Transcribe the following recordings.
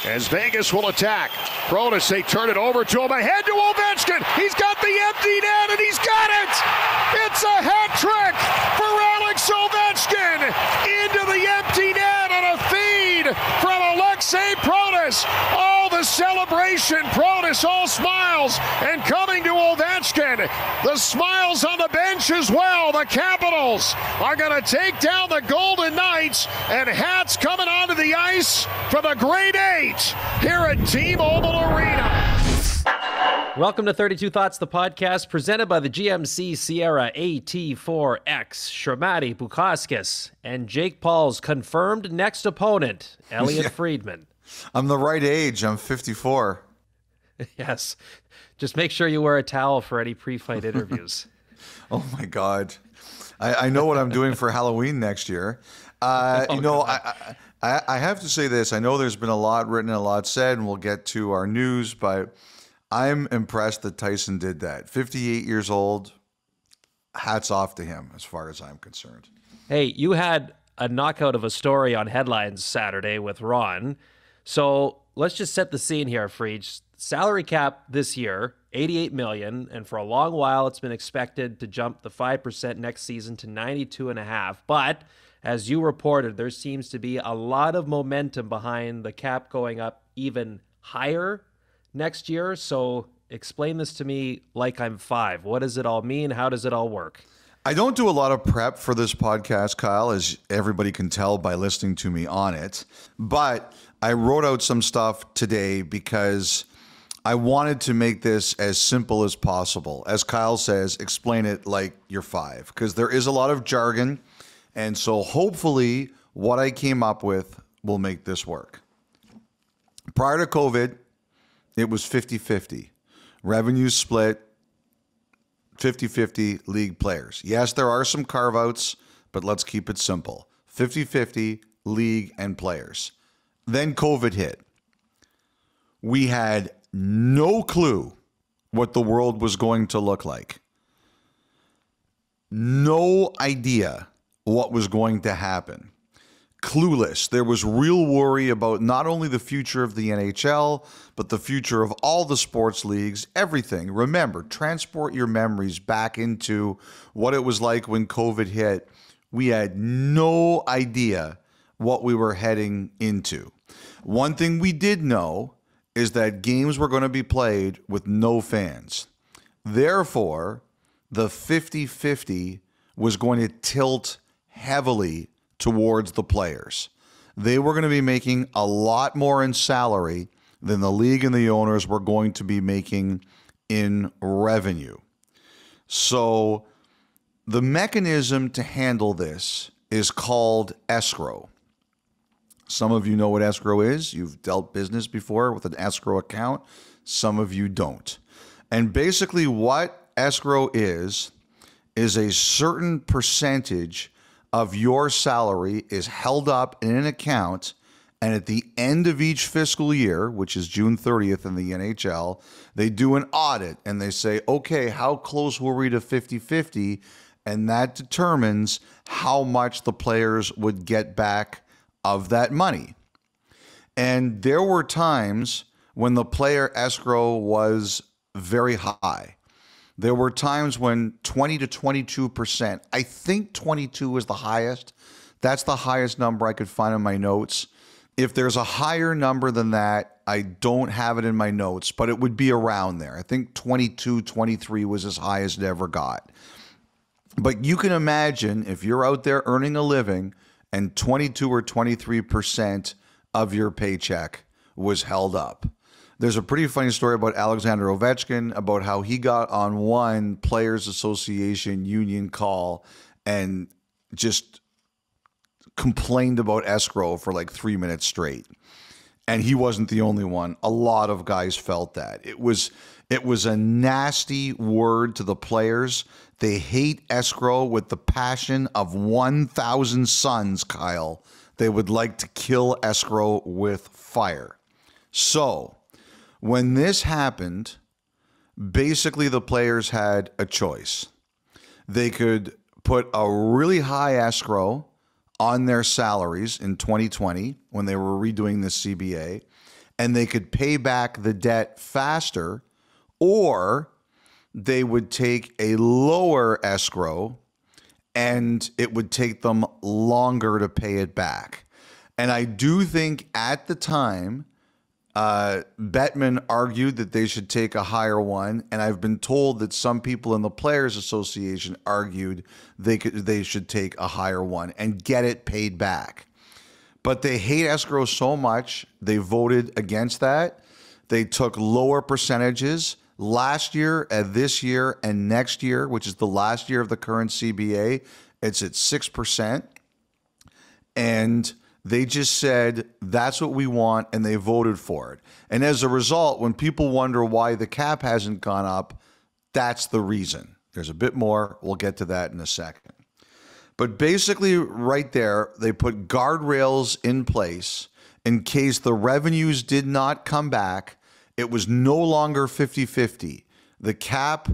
as Vegas will attack. Protas, they turn it over to him. Ahead to Ovechkin. He's got the empty net, and he's got it! It's a hat trick for Alex Ovechkin into the empty net on a feed from Alexei Protas. All the celebration, Protas all smiles, and coming to Ovechkin. The smiles on the bench as well. The Capitals are going to take down the Golden Knights, and hats coming onto the ice for the Great Eight here at T-Mobile Arena. Welcome to 32 Thoughts, the podcast presented by the GMC Sierra AT4X. Shermati, Bukauskas, and Jake Paul's confirmed next opponent, Elliotte Friedman. I'm the right age. I'm 54. Yes. Just make sure you wear a towel for any pre-fight interviews. Oh, my God. I know what I'm doing for Halloween next year. I have to say this. I know there's been a lot written and a lot said, and we'll get to our news, but I'm impressed that Tyson did that. 58 years old. Hats off to him as far as I'm concerned. Hey, you had a knockout of a story on Headlines Saturday with Ron. So let's just set the scene here, Freach. Salary cap this year, $88 million, and for a long while it's been expected to jump the 5% next season to $92.5. But as you reported, there seems to be a lot of momentum behind the cap going up even higher next year. So explain this to me like I'm five. What does it all mean? How does it all work? I don't do a lot of prep for this podcast, Kyle, as everybody can tell by listening to me on it. But I wrote out some stuff today because I wanted to make this as simple as possible. As Kyle says, explain it like you're five, because there is a lot of jargon. And so hopefully what I came up with will make this work. Prior to COVID, it was 50-50. Revenue split, 50-50 league players. Yes, there are some carve-outs, but let's keep it simple. 50-50 league and players. Then COVID hit. We had no clue what the world was going to look like. No idea what was going to happen. Clueless. There was real worry about not only the future of the NHL, but the future of all the sports leagues, everything. Remember, transport your memories back into what it was like when COVID hit. We had no idea what we were heading into. One thing we did know is that games were going to be played with no fans. Therefore, the 50-50 was going to tilt heavily towards the players. They were going to be making a lot more in salary than the league and the owners were going to be making in revenue. So the mechanism to handle this is called escrow. Some of you know what escrow is. You've dealt business before with an escrow account. Some of you don't. And basically what escrow is a certain percentage of your salary is held up in an account, and at the end of each fiscal year, which is June 30th in the NHL, they do an audit and they say, okay, how close were we to 50-50? And that determines how much the players would get back of that money. And there were times when the player escrow was very high. There were times when 20 to 22%, I think 22 was the highest. That's the highest number I could find in my notes. If there's a higher number than that, I don't have it in my notes, but it would be around there. I think 22, 23 was as high as it ever got. But you can imagine if you're out there earning a living and 22 or 23% of your paycheck was held up. There's a pretty funny story about Alexander Ovechkin, about how he got on one Players Association union call and just complained about escrow for like 3 minutes straight. And he wasn't the only one. A lot of guys felt that. It was a nasty word to the players. They hate escrow with the passion of 1,000 suns, Kyle. They would like to kill escrow with fire. So when this happened, basically the players had a choice. They could put a really high escrow on their salaries in 2020 when they were redoing the CBA, and they could pay back the debt faster, or they would take a lower escrow and it would take them longer to pay it back. And I do think at the time, Bettman argued that they should take a higher one, and I've been told that some people in the Players Association argued they should take a higher one and get it paid back. But they hate escrow so much, they voted against that. They took lower percentages last year, this year, and next year, which is the last year of the current CBA. It's at 6%. And they just said, that's what we want, and they voted for it. And as a result, when people wonder why the cap hasn't gone up, that's the reason. There's a bit more. We'll get to that in a second. But basically, right there, they put guardrails in place in case the revenues did not come back. It was no longer 50-50. The cap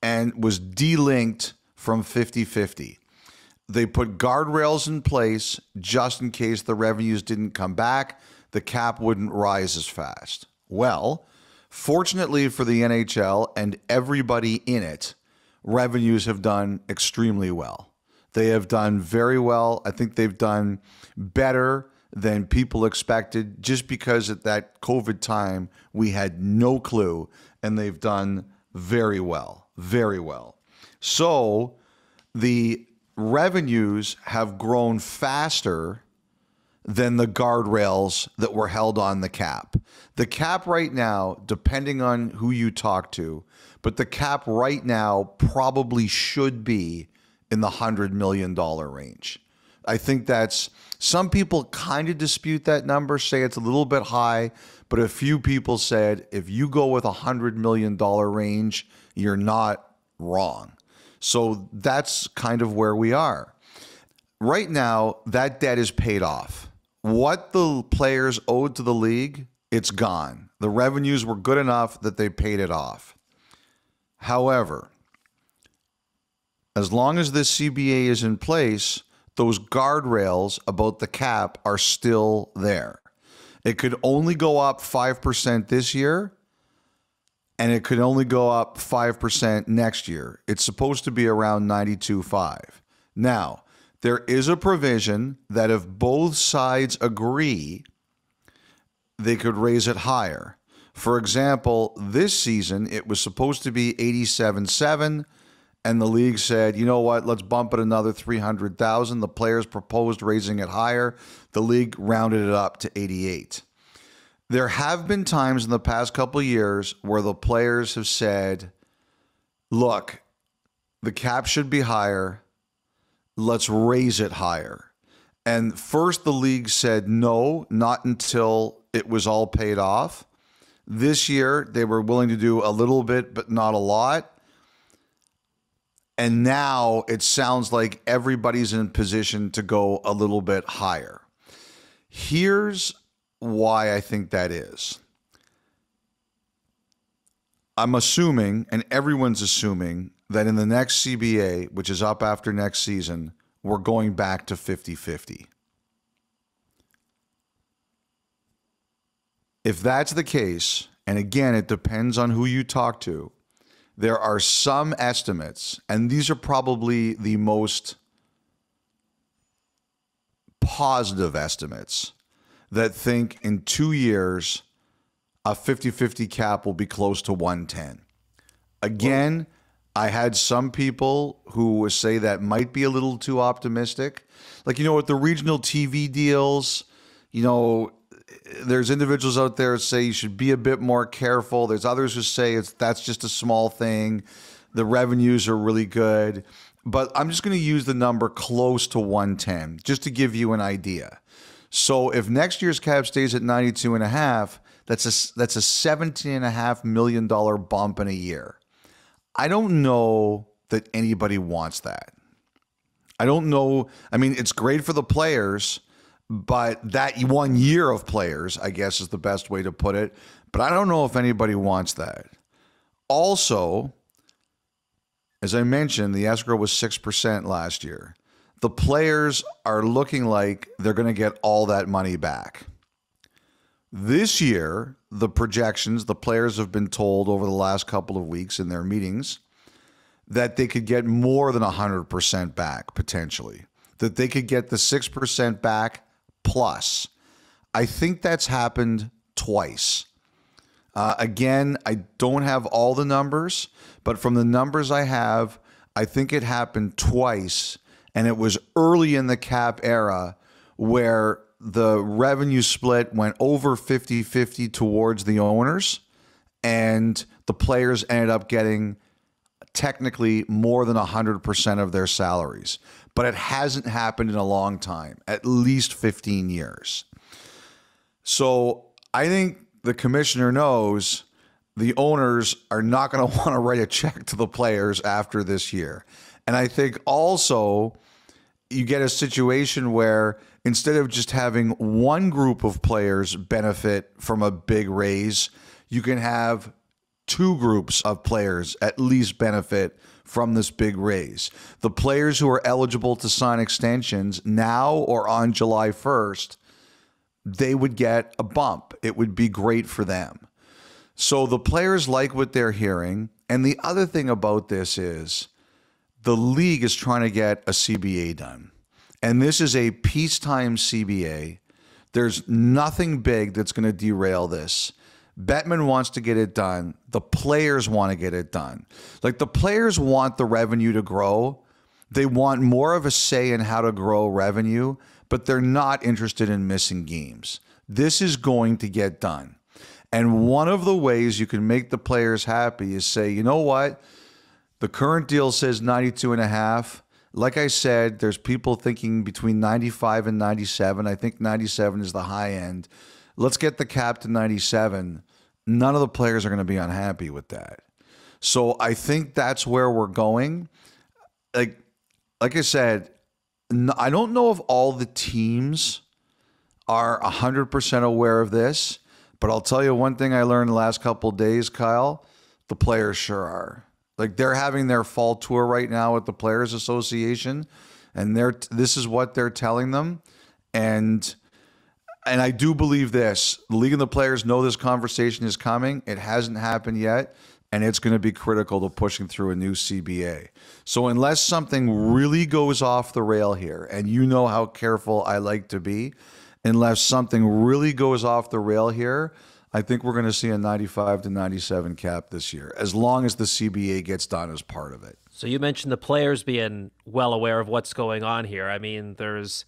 was delinked from 50-50. They put guardrails in place just in case the revenues didn't come back. The cap wouldn't rise as fast. Well, fortunately for the NHL and everybody in it, revenues have done extremely well. They have done very well. I think they've done better than people expected, just because at that COVID time, we had no clue, and they've done very well, very well. So the revenues have grown faster than the guardrails that were held on the cap. The cap right now, depending on who you talk to, but the cap right now probably should be in the $100 million range. I think that's, some people kind of dispute that number, say it's a little bit high, but a few people said if you go with $100 million range, you're not wrong. So that's kind of where we are. Right now, that debt is paid off. What the players owed to the league, it's gone. The revenues were good enough that they paid it off. However, as long as this CBA is in place, those guardrails about the cap are still there. It could only go up 5% this year, and it could only go up 5% next year. It's supposed to be around 92.5. Now, there is a provision that if both sides agree, they could raise it higher. For example, this season, it was supposed to be 87.7, and the league said, you know what, let's bump it another 300,000. The players proposed raising it higher. The league rounded it up to 88. There have been times in the past couple of years where the players have said, look, the cap should be higher. Let's raise it higher. And first the league said no, not until it was all paid off. This year they were willing to do a little bit, but not a lot. And now it sounds like everybody's in position to go a little bit higher. Here's why I think that is. I'm assuming, and everyone's assuming, that in the next CBA, which is up after next season, we're going back to 50-50. If that's the case, and again, it depends on who you talk to, there are some estimates, and these are probably the most positive estimates, that think in 2 years, a 50-50 cap will be close to 110. Again, I had some people who would say that might be a little too optimistic. Like, you know, with the regional TV deals, you know, there's individuals out there that say you should be a bit more careful. There's others who say that's just a small thing. The revenues are really good. But I'm just going to use the number close to 110 just to give you an idea. So if next year's cap stays at 92.5, that's a $17.5 million bump in a year. I don't know that anybody wants that. I don't know. I mean, it's great for the players, but that 1 year of players, I guess, is the best way to put it. But I don't know if anybody wants that. Also, as I mentioned, the escrow was 6% last year. The players are looking like they're going to get all that money back. This year, the projections, the players have been told over the last couple of weeks in their meetings that they could get more than 100% back, potentially. That they could get the 6% back plus. I think that's happened twice. Again, I don't have all the numbers, but from the numbers I have, I think it happened twice, and it was early in the cap era where the revenue split went over 50-50 towards the owners, and the players ended up getting technically more than 100% of their salaries. But it hasn't happened in a long time, at least 15 years. So I think the commissioner knows the owners are not going to want to write a check to the players after this year. And I think also you get a situation where instead of just having one group of players benefit from a big raise, you can have two groups of players at least benefit from this big raise. The players who are eligible to sign extensions now or on July 1st, they would get a bump. It would be great for them. So the players like what they're hearing. And the other thing about this is the league is trying to get a CBA done. And this is a peacetime CBA. There's nothing big that's going to derail this. Bettman wants to get it done. The players want to get it done. Like, the players want the revenue to grow. They want more of a say in how to grow revenue, but they're not interested in missing games. This is going to get done. And one of the ways you can make the players happy is say, you know what? The current deal says 92.5. Like I said, there's people thinking between 95 and 97. I think 97 is the high end. Let's get the cap to 97. None of the players are going to be unhappy with that. So I think that's where we're going. Like I said, I don't know if all the teams are 100% aware of this, but I'll tell you one thing I learned the last couple of days, Kyle. The players sure are. Like, they're having their fall tour right now at the Players Association, and this is what they're telling them. And I do believe this. The league and the players know this conversation is coming. It hasn't happened yet, and it's going to be critical to pushing through a new CBA. So unless something really goes off the rail here, and you know how careful I like to be, unless something really goes off the rail here, I think we're going to see a 95 to 97 cap this year, as long as the CBA gets done as part of it. So you mentioned the players being well aware of what's going on here. I mean, there's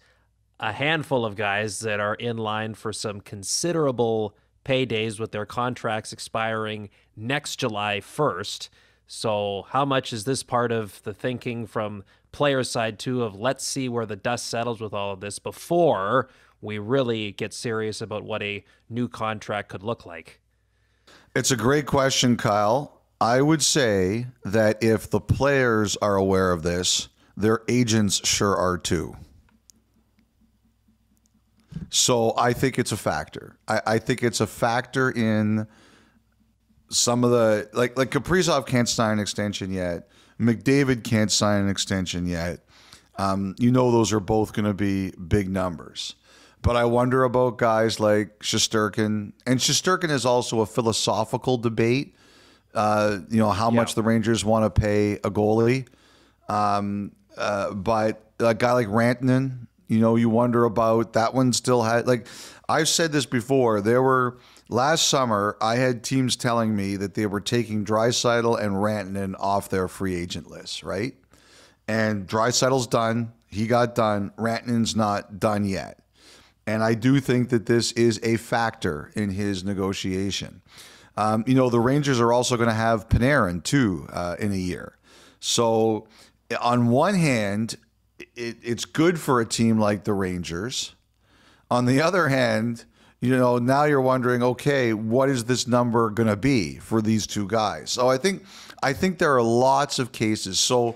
a handful of guys that are in line for some considerable paydays with their contracts expiring next July 1st. So how much is this part of the thinking from players' side too of let's see where the dust settles with all of this before we really get serious about what a new contract could look like? It's a great question, Kyle. I would say that if the players are aware of this, their agents sure are too. So I think it's a factor. I think it's a factor in some of the, like Kaprizov can't sign an extension yet. McDavid can't sign an extension yet. Those are both going to be big numbers. But I wonder about guys like Shesterkin. And Shesterkin is also a philosophical debate. How much the Rangers want to pay a goalie. But a guy like Rantanen, you wonder about that one still had, like, I've said this before. Last summer, I had teams telling me that they were taking Draisaitl and Rantanen off their free agent list, right? And Draisaitl's done. He got done. Rantanen's not done yet. And I do think that this is a factor in his negotiation. The Rangers are also going to have Panarin, too, in a year. So on one hand, it's good for a team like the Rangers. On the other hand, now you're wondering, okay, what is this number going to be for these two guys? So I think there are lots of cases. So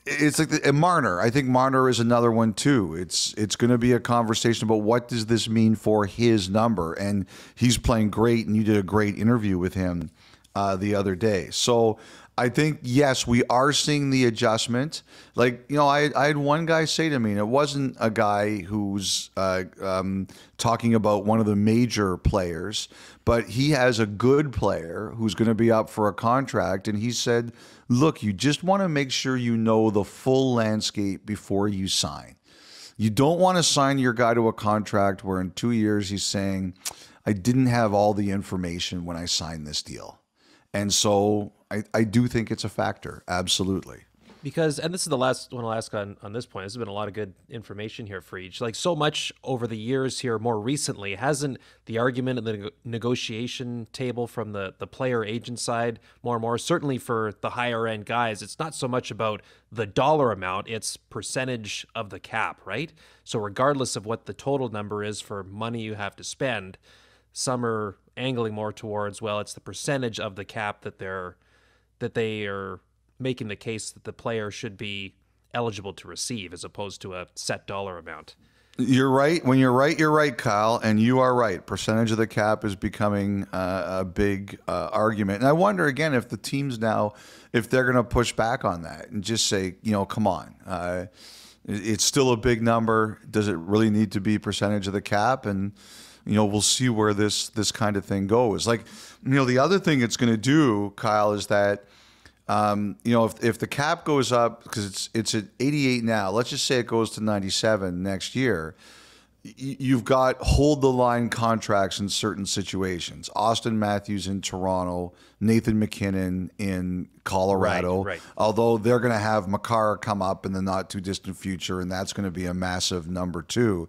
it's like Marner. I think Marner is another one too. It's going to be a conversation about what does this mean for his number, and he's playing great. And you did a great interview with him the other day. So I think, yes, we are seeing the adjustment. Like, I had one guy say to me, and it wasn't a guy who's talking about one of the major players, but he has a good player who's going to be up for a contract. And he said, look, you just want to make sure you know the full landscape before you sign. You don't want to sign your guy to a contract where in 2 years he's saying, I didn't have all the information when I signed this deal. And so I do think it's a factor. Absolutely. Because, and this is the last one I'll ask on this point. There's been a lot of good information here for each. Like so much over the years here, more recently, hasn't the argument and the negotiation table from the player agent side more and more, certainly for the higher end guys, it's not so much about the dollar amount, it's percentage of the cap, right? So regardless of what the total number is for money you have to spend, some are angling more towards, well, it's the percentage of the cap that they are making the case that the player should be eligible to receive as opposed to a set dollar amount. You're right. When you're right, Kyle, and you are right. Percentage of the cap is becoming a big argument. And I wonder, again, if the teams now, if they're going to push back on that and just say, come on, it's still a big number. Does it really need to be percentage of the cap? And we'll see where this kind of thing goes. Like, the other thing it's going to do, Kyle, is that, if the cap goes up, because it's at 88 now, let's just say it goes to 97 next year, you've got hold the line contracts in certain situations. Austin Matthews in Toronto, Nathan McKinnon in Colorado, right. Although they're going to have Makar come up in the not too distant future, and that's going to be a massive number too.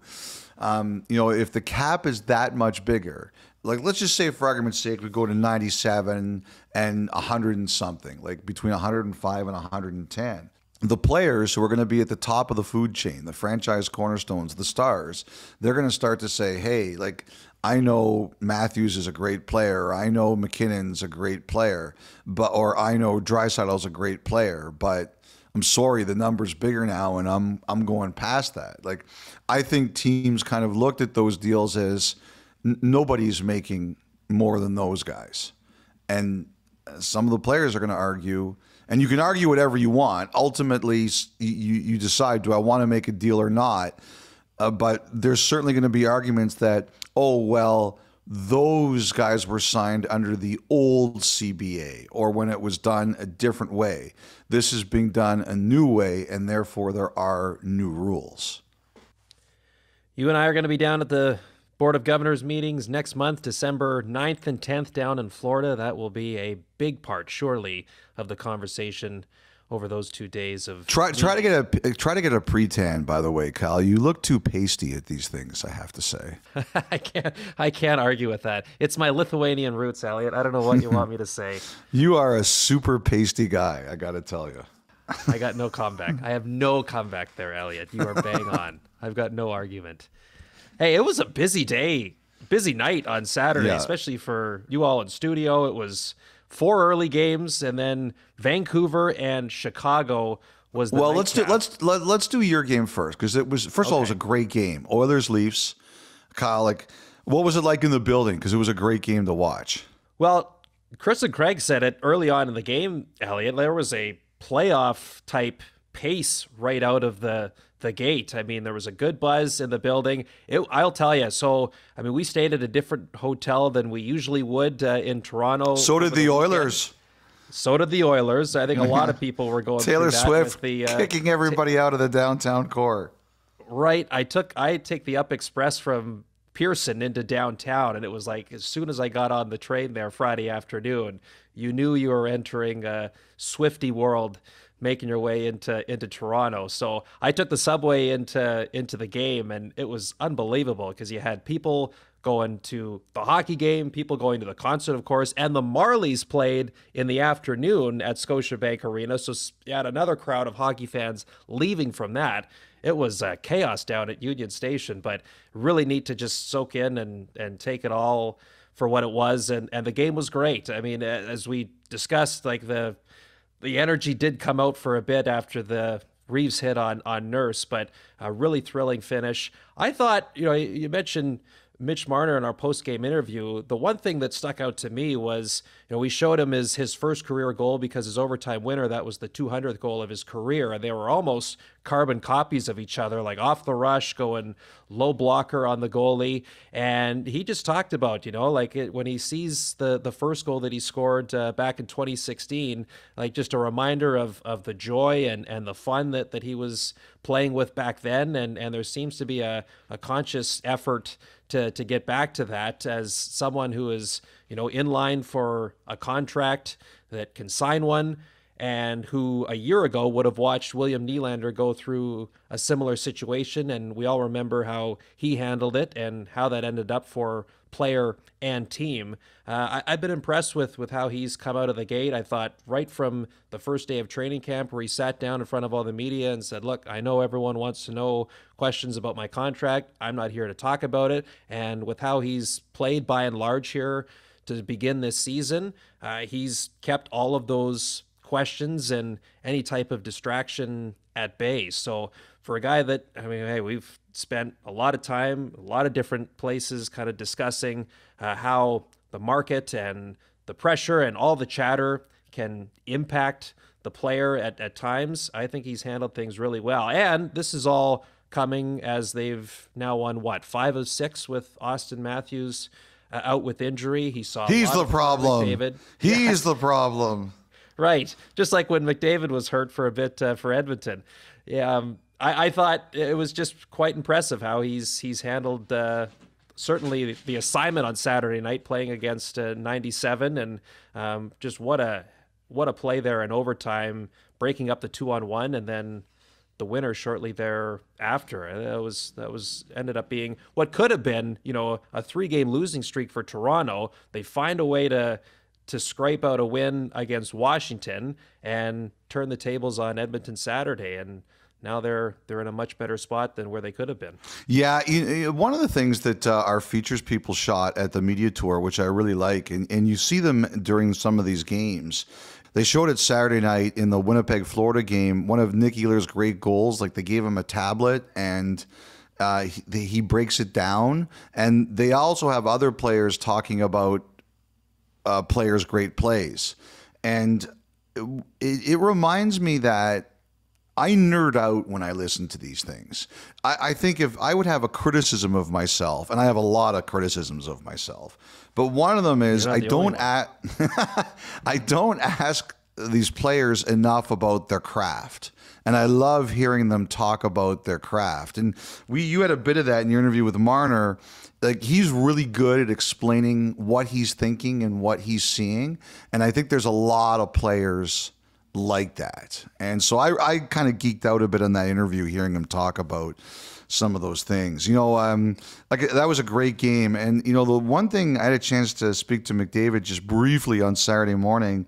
If the cap is that much bigger, like let's just say for argument's sake, we go to 97 and 100 and something, like between 105 and 110. The players who are going to be at the top of the food chain, the franchise cornerstones, the stars, they're going to start to say, hey, like, I know Matthews is a great player, or I know McKinnon's a great player, or I know Draisaitl's a great player, but I'm sorry, the number's bigger now, and I'm going past that. Like, I think teams kind of looked at those deals as nobody's making more than those guys. And some of the players are going to argue, and you can argue whatever you want. Ultimately, you decide, do I want to make a deal or not? But there's certainly going to be arguments that, oh, well, those guys were signed under the old CBA, or when it was done a different way. This is being done a new way, and therefore there are new rules. You and I are going to be down at the Board of Governors meetings next month, December 9th and 10th down in Florida. That will be a big part, surely, of the conversation over those 2 days of try to get a pre-tan. By the way, Kyle, you look too pasty at these things, I have to say. I can't argue with that. It's my Lithuanian roots, Elliotte. I don't know what you want me to say. You are a super pasty guy, I got to tell you. I got no comeback. I have no comeback there, Elliotte. You are bang on. I've got no argument. Hey, it was a busy day, busy night on Saturday, especially for you all in studio. It was 4 early games, and then Vancouver and Chicago was the let's do your game first, because it was of all, it was a great game. Oilers Leafs. Kyle, like, what was it like in the building? Because it was a great game to watch. Well, Chris and Craig said it early on in the game, Elliotte. There was a playoff type pace right out of the gate. I mean, there was a good buzz in the building. I'll tell you. So, I mean, we stayed at a different hotel than we usually would in Toronto. So did the Oilers. So did the Oilers. I think a lot of people were going Taylor through that Swift with the, kicking everybody out of the downtown core. Right. I take the Up Express from Pearson into downtown, and it was like as soon as I got on the train there Friday afternoon, you knew you were entering a Swiftie world, making your way into Toronto. So I took the subway into the game, and it was unbelievable because you had people going to the hockey game, people going to the concert, of course, and the Marlies played in the afternoon at Scotiabank Arena. So you had another crowd of hockey fans leaving from that. It was chaos down at Union Station, but really neat to just soak in and take it all for what it was. And the game was great. I mean, as we discussed, like the energy did come out for a bit after the Reaves hit on Nurse, but a really thrilling finish. I thought, you mentioned Mitch Marner in our post-game interview, the one thing that stuck out to me was, we showed him his first career goal because his overtime winner, that was the 200th goal of his career, and they were almost carbon copies of each other, like off the rush, going low blocker on the goalie. And he just talked about, when he sees the first goal that he scored back in 2016, like just a reminder of the joy and the fun that he was playing with back then. And there seems to be a conscious effort to get back to that, as someone who is, in line for a contract that can sign one, and who a year ago would have watched William Nylander go through a similar situation. And we all remember how he handled it and how that ended up for player and team. I've been impressed with how he's come out of the gate. I thought right from the first day of training camp, where he sat down in front of all the media and said, look, I know everyone wants to know questions about my contract. I'm not here to talk about it. And with how he's played by and large here to begin this season, he's kept all of those questions and any type of distraction at bay. So for a guy that, hey, we've spent a lot of time, a lot of different places kind of discussing how the market and the pressure and all the chatter can impact the player at times. I think he's handled things really well. And this is all coming as they've now won, 5 of 6 with Austin Matthews out with injury. He's the problem. He's the problem. Right. Just like when McDavid was hurt for a bit for Edmonton. Yeah, I thought it was just quite impressive how he's handled certainly the assignment on Saturday night, playing against 97, and just what a play there in overtime, breaking up the 2-on-1, and then the winner shortly thereafter. That was ended up being what could have been, a 3-game losing streak for Toronto. They find a way to scrape out a win against Washington and turn the tables on Edmonton Saturday, and now they're in a much better spot than where they could have been. Yeah, one of the things that our features people shot at the media tour, which I really like, and you see them during some of these games. They showed it Saturday night in the Winnipeg, Florida game. One of Nick Ehlers' great goals, like they gave him a tablet and he breaks it down. And they also have other players talking about players' great plays. And it reminds me that I nerd out when I listen to these things. I think if I would have a criticism of myself, and I have a lot of criticisms of myself, but one of them is I don't ask these players enough about their craft. And I love hearing them talk about their craft. And you had a bit of that in your interview with Marner. Like, he's really good at explaining what he's thinking and what he's seeing. And I think there's a lot of players like that. And so I kind of geeked out a bit on that interview, hearing him talk about some of those things. Like, that was a great game. And, the one thing, I had a chance to speak to McDavid just briefly on Saturday morning,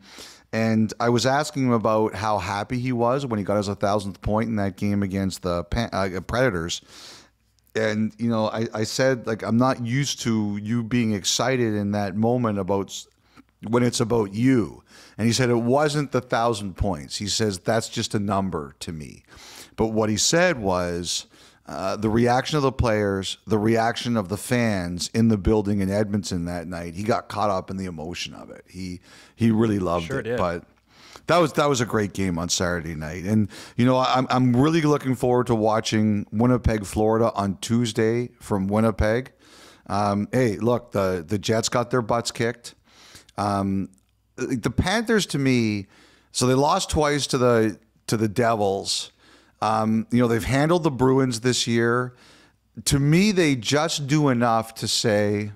and I was asking him about how happy he was when he got his 1,000th point in that game against the Predators. And, I said, like, I'm not used to you being excited in that moment about when it's about you. And he said it wasn't the 1,000 points. He says that's just a number to me. But what he said was the reaction of the players, the reaction of the fans in the building in Edmonton that night. He got caught up in the emotion of it. He really loved it. Did. But that was a great game on Saturday night. And I'm really looking forward to watching Winnipeg, Florida on Tuesday from Winnipeg. Hey, look, the Jets got their butts kicked. The Panthers, to me, so they lost twice to the Devils. They've handled the Bruins this year. To me, they just do enough to say,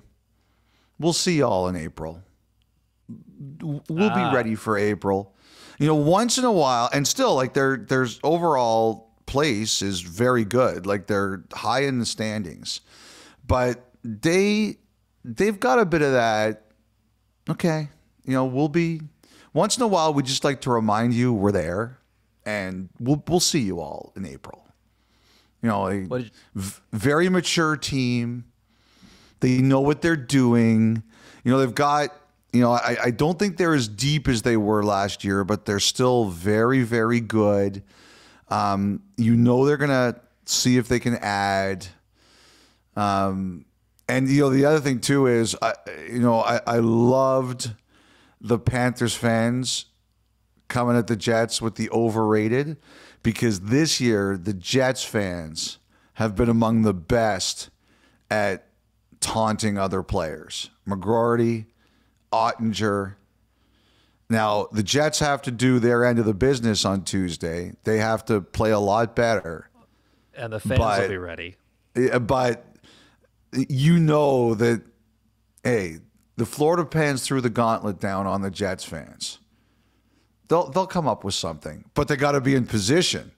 we'll see y'all in April. We'll be ready for April. Once in a while, and still, like, there's overall place is very good. Like, they're high in the standings. But they've got a bit of that, okay, we'll be, once in a while, we just like to remind you we're there. And we'll see you all in April. Very mature team. They know what they're doing. They've got, I don't think they're as deep as they were last year, but they're still very, very good. They're going to see if they can add. And the other thing too is, I loved the Panthers fans coming at the Jets with the overrated, because this year the Jets fans have been among the best at taunting other players. McGroarty, Ottinger. Now, the Jets have to do their end of the business on Tuesday. They have to play a lot better. And the fans will be ready. But you know that, hey, the Florida fans threw the gauntlet down on the Jets fans. They'll come up with something, but they got to be in position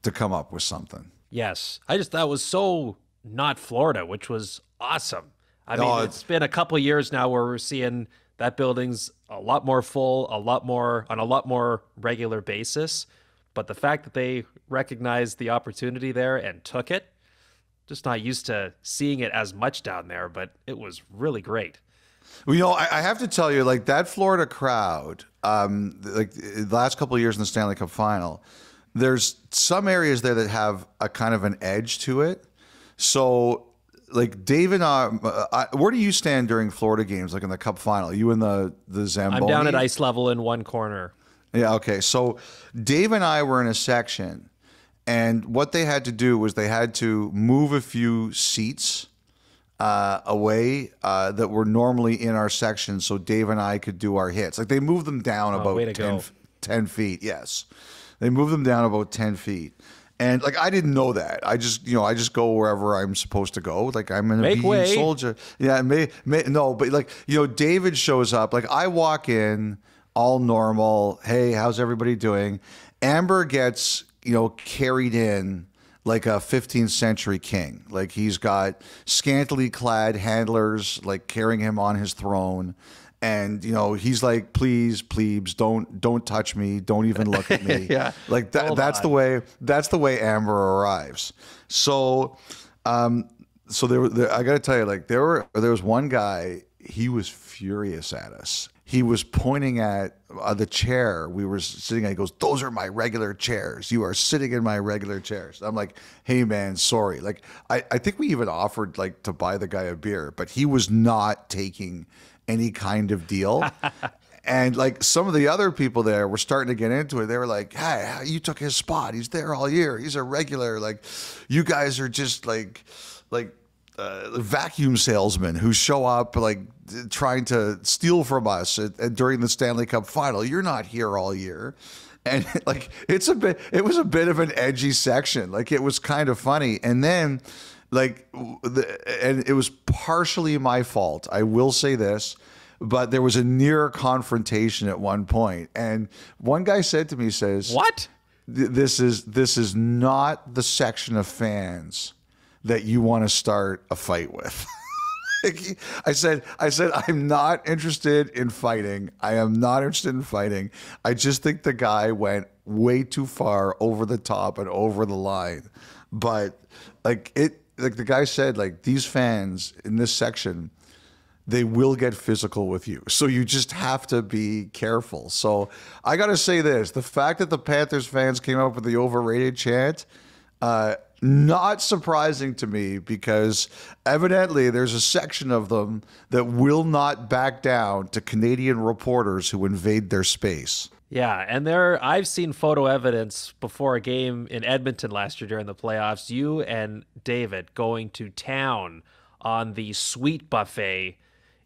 to come up with something. Yes. I just thought it was so not Florida, which was awesome. I mean, it's been a couple of years now where we're seeing that building's a lot more full, on a lot more regular basis. But the fact that they recognized the opportunity there and took it, just not used to seeing it as much down there, but it was really great. Well, I have to tell you, like, that Florida crowd, like the last couple of years in the Stanley Cup final, there's some areas there that have a kind of an edge to it. So, like, Dave and where do you stand during Florida games, like in the Cup final? Are you in the Zamboni? I'm down at ice level in one corner. Yeah, okay. So Dave and I were in a section, and what they had to do was they had to move a few seats away that were normally in our section so Dave and I could do our hits. Like, they moved them down about 10 feet. Yes. They moved them down about 10 feet. And, like, I didn't know that. I just go wherever I'm supposed to go. Like, I'm an obedient soldier. Yeah, no, but, like, David shows up. Like, I walk in all normal. Hey, how's everybody doing? Amber gets, carried in like a 15th century king. Like, he's got scantily clad handlers, like, carrying him on his throne. And, he's like, please, plebes, don't touch me. Don't even look at me. Yeah. Like, that's the way Amber arrives. So, I got to tell you, like, there was one guy, he was furious at us. He was pointing at the chair we were sitting at. He goes, "Those are my regular chairs. You are sitting in my regular chairs." I'm like, "Hey, man, sorry." Like, I think we even offered, like, to buy the guy a beer, but he was not taking any kind of deal. And, like, some of the other people there were starting to get into it. They were like, "Hey, you took his spot. He's there all year. He's a regular. Like, you guys are just like vacuum salesmen who show up, like, trying to steal from us during the Stanley Cup final. You're not here all year." And, like, it was a bit of an edgy section. Like, it was kind of funny. And then, like, and it was partially my fault, I will say this, but there was a near confrontation at one point. And one guy said to me, "What? This is not the section of fans that you want to start a fight with." I said, "I'm not interested in fighting. I am not interested in fighting. I just think the guy went way too far over the top and over the line." But, like the guy said, like, these fans in this section, they will get physical with you. So you just have to be careful. So I got to say this, the fact that the Panthers fans came up with the overrated chant, not surprising to me, because evidently there's a section of them that will not back down to Canadian reporters who invade their space. Yeah, and I've seen photo evidence before a game in Edmonton last year during the playoffs, you and David going to town on the sweet buffet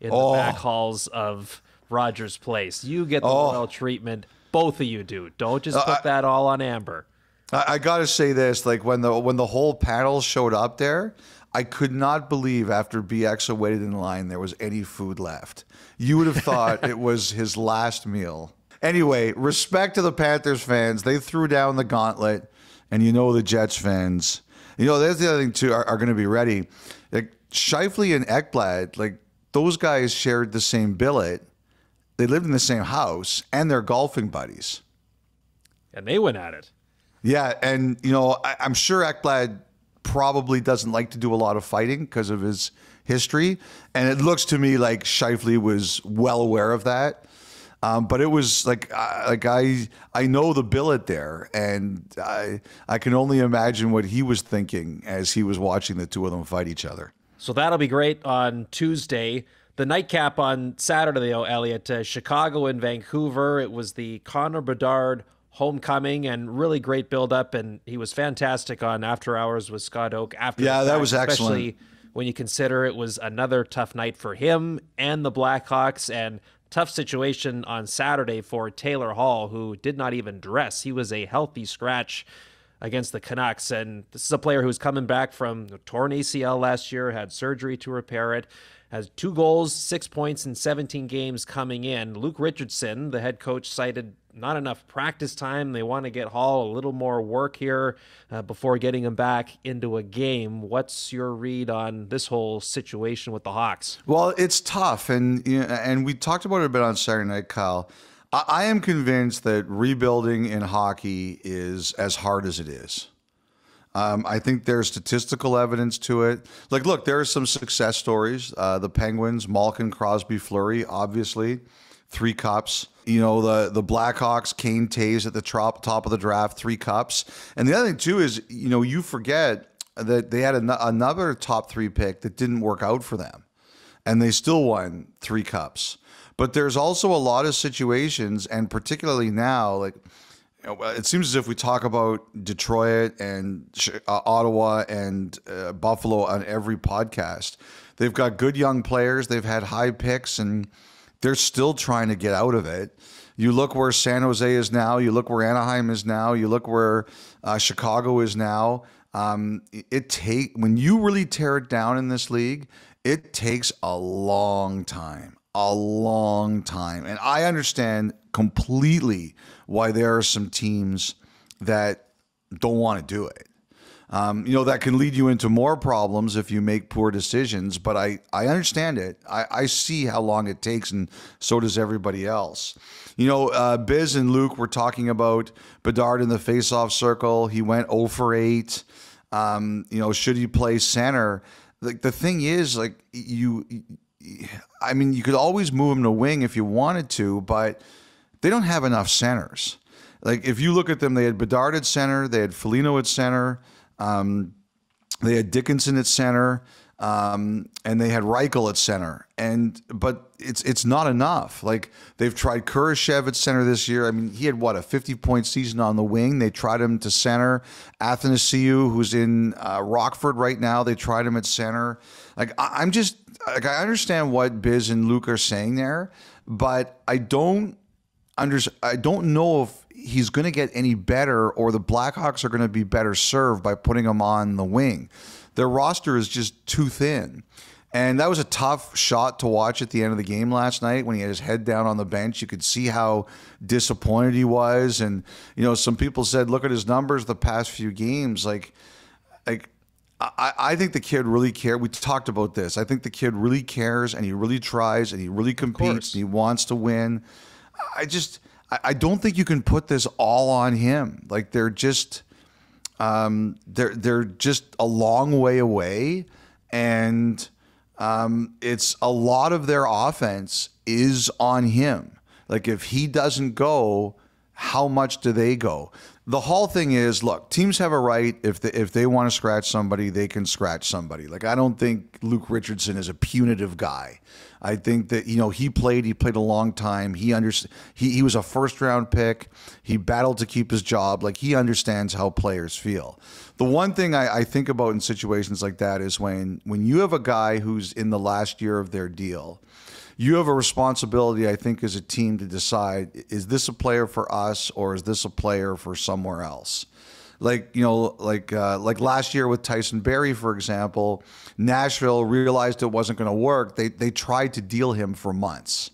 in the back halls of Rogers Place. You get the royal treatment. Both of you do. Don't just put that all on Amber. I got to say this, like, when the whole panel showed up there, I could not believe after BX waited in line there was any food left. You would have thought it was his last meal. Anyway, respect to the Panthers fans. They threw down the gauntlet, and the Jets fans. There's the other thing too, are going to be ready. Like, Scheifele and Ekblad, like, those guys shared the same billet. They lived in the same house, and they're golfing buddies. And they went at it. Yeah, and, I'm sure Ekblad probably doesn't like to do a lot of fighting because of his history, and it looks to me like Scheifele was well aware of that. But it was like I know the billet there, and I can only imagine what he was thinking as he was watching the two of them fight each other. So that'll be great on Tuesday. The nightcap on Saturday, though, Elliotte, Chicago and Vancouver. It was the Connor Bedard homecoming and really great build-up, and he was fantastic on After Hours with Scott Oak. That was excellent. Especially when you consider it was another tough night for him and the Blackhawks, and tough situation on Saturday for Taylor Hall, who did not even dress. He was a healthy scratch against the Canucks, and this is a player who's coming back from a torn ACL last year, had surgery to repair it, has 2 goals, 6 points in 17 games coming in. Luke Richardson, the head coach, cited not enough practice time. They want to get Hall a little more work here before getting him back into a game. What's your read on this whole situation with the Hawks? Well, it's tough, and we talked about it a bit on Saturday night, Kyle. I am convinced that rebuilding in hockey is as hard as it is. I think there's statistical evidence to it. Like, look, there are some success stories. The Penguins, Malkin, Crosby, Fleury, obviously, 3 cups. You know, the Blackhawks, Kane, Taves at the top of the draft, 3 cups. And the other thing, too, is, you know, you forget that they had another top 3 pick that didn't work out for them. And they still won 3 cups. But there's also a lot of situations, and particularly now, like, it seems as if we talk about Detroit and Ottawa and Buffalo on every podcast. They've got good young players. They've had high picks, and they're still trying to get out of it. You look where San Jose is now. You look where Anaheim is now. You look where Chicago is now. When you really tear it down in this league, it takes a long time. And I understand completely why there are some teams that don't want to do it. That can lead you into more problems if you make poor decisions, but I understand it. I see how long it takes, and so does everybody else. Biz and Luke were talking about Bedard in the faceoff circle. He went 0 for 8. Should he play center? Like, the thing is, like, you could always move him to wing if you wanted to, but they don't have enough centers. Like, if you look at them, they had Bedard at center, they had Foligno at center, they had Dickinson at center, and they had Reichel at center. But it's not enough. Like, they've tried Kurashev at center this year. I mean, he had, a 50-point season on the wing. They tried him to center. Athanasiou, who's in Rockford right now, they tried him at center. Like, I understand what Biz and Luke are saying there, but I don't know if he's going to get any better, or the Blackhawks are going to be better served by putting him on the wing. Their roster is just too thin. And that was a tough shot to watch at the end of the game last night when he had his head down on the bench. You could see how disappointed he was. And, some people said, look at his numbers the past few games. I think the kid really cares. We talked about this. I think the kid really cares, and he really tries, and he really competes, and he wants to win. I don't think you can put this all on him. Like, they're just a long way away, and it's a lot of their offense is on him. Like, if he doesn't go, how much do they go? The whole thing is, look, teams have a right, if they want to scratch somebody, they can scratch somebody. Like, I don't think Luke Richardson is a punitive guy. I think that, he played a long time. He was a first-round pick. He battled to keep his job. Like, he understands how players feel. The one thing I think about in situations like that is when you have a guy who's in the last year of their deal, you have a responsibility, I think, as a team to decide, is this a player for us, or is this a player for somewhere else? Like last year with Tyson Barrie, for example, Nashville realized it wasn't going to work. They tried to deal him for months.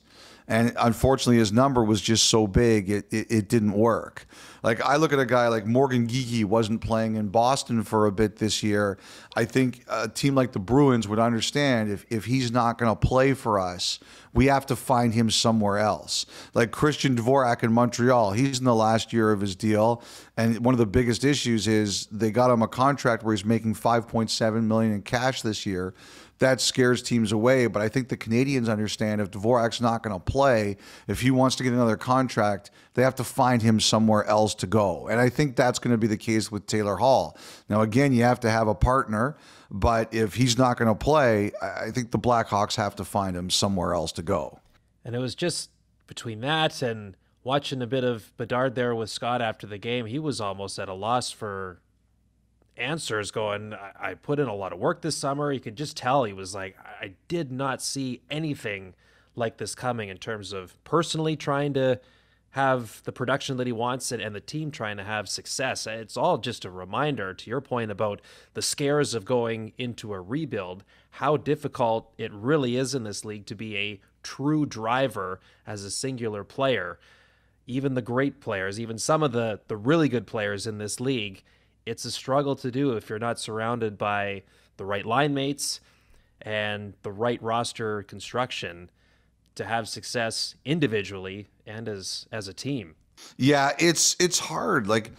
And unfortunately, his number was just so big, it didn't work. Like, I look at a guy like Morgan Geekie wasn't playing in Boston for a bit this year. I think a team like the Bruins would understand if he's not going to play for us, we have to find him somewhere else. Like Christian Dvorak in Montreal, he's in the last year of his deal. And one of the biggest issues is they got him a contract where he's making $5.7 million in cash this year. that scares teams away. But I think the Canadians understand if Dvorak's not going to play, if he wants to get another contract, they have to find him somewhere else to go. And I think that's going to be the case with Taylor Hall. Now, again, you have to have a partner, but if he's not going to play, I think the Blackhawks have to find him somewhere else to go. And it was just between that and watching a bit of Bedard there with Scott after the game, he was almost at a loss for answers, going, I put in a lot of work this summer. You could just tell he was like, I did not see anything like this coming in terms of personally trying to have the production that he wants and the team trying to have success. It's all just a reminder, to your point about the scares of going into a rebuild, how difficult it really is in this league to be a true driver as a singular player. Even the great players, even some of the really good players in this league, it's a struggle to do if you're not surrounded by the right line mates and the right roster construction to have success individually and as a team. Yeah, it's hard. Like,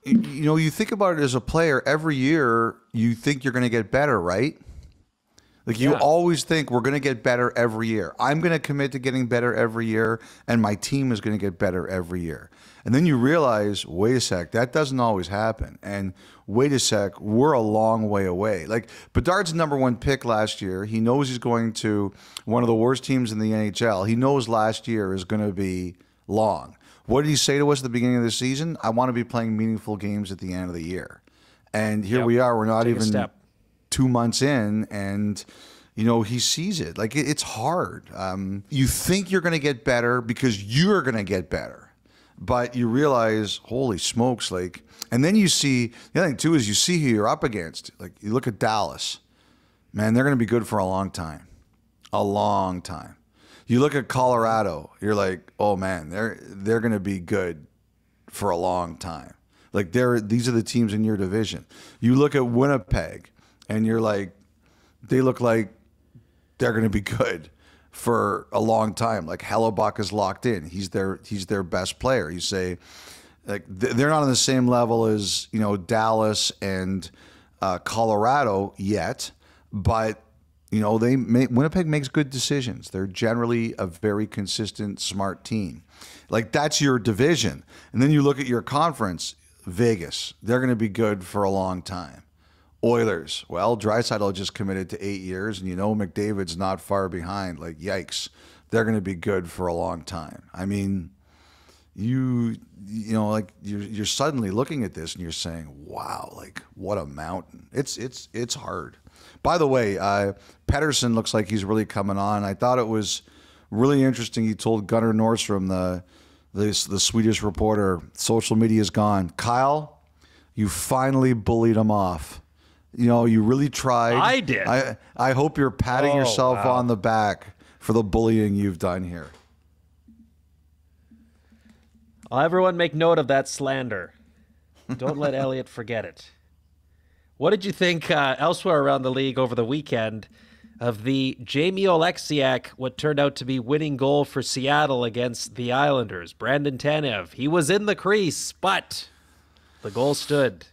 you know, you think about it as a player, every year you think you're going to get better, right? Like, you always think we're going to get better every year. I'm going to commit to getting better every year, and my team is going to get better every year. And then you realize, wait a sec, that doesn't always happen. And wait a sec, we're a long way away. Like, Bedard's #1 pick last year. He knows he's going to one of the worst teams in the NHL. He knows last year is going to be long. What did he say to us at the beginning of the season? I want to be playing meaningful games at the end of the year. And here we are. We're not even 2 months in, and you know, he sees it. Like, it's hard. You think you're going to get better because you're going to get better, but you realize, holy smokes, like, and then you see, the other thing too is you see who you're up against. Like, you look at Dallas, man, they're going to be good for a long time. A long time. You look at Colorado, you're like, oh man, they're going to be good for a long time. Like, these are the teams in your division. You look at Winnipeg, and you're like, they look like they're going to be good for a long time. Like, Hellebuck is locked in. He's their best player. You say, like, they're not on the same level as, you know, Dallas and Colorado yet, but you know, Winnipeg makes good decisions. They're generally a very consistent, smart team. Like, that's your division. And then you look at your conference, Vegas. They're going to be good for a long time. Oilers, well, Draisaitl just committed to 8 years, and you know McDavid's not far behind. Like, yikes, they're going to be good for a long time. I mean, you know, like, you're suddenly looking at this and you're saying, wow, like, what a mountain. It's hard. By the way, Pettersson looks like he's really coming on. I thought it was really interesting. He told Gunnar Nordstrom, the Swedish reporter, social media is gone. Kyle, you finally bullied him off. You know, you really tried. I did. I hope you're patting yourself on the back for the bullying you've done here. Everyone make note of that slander. Don't let Elliotte forget it. What did you think elsewhere around the league over the weekend of the Jamie Oleksiak, what turned out to be winning goal for Seattle against the Islanders? Brandon Tanev, he was in the crease, but the goal stood.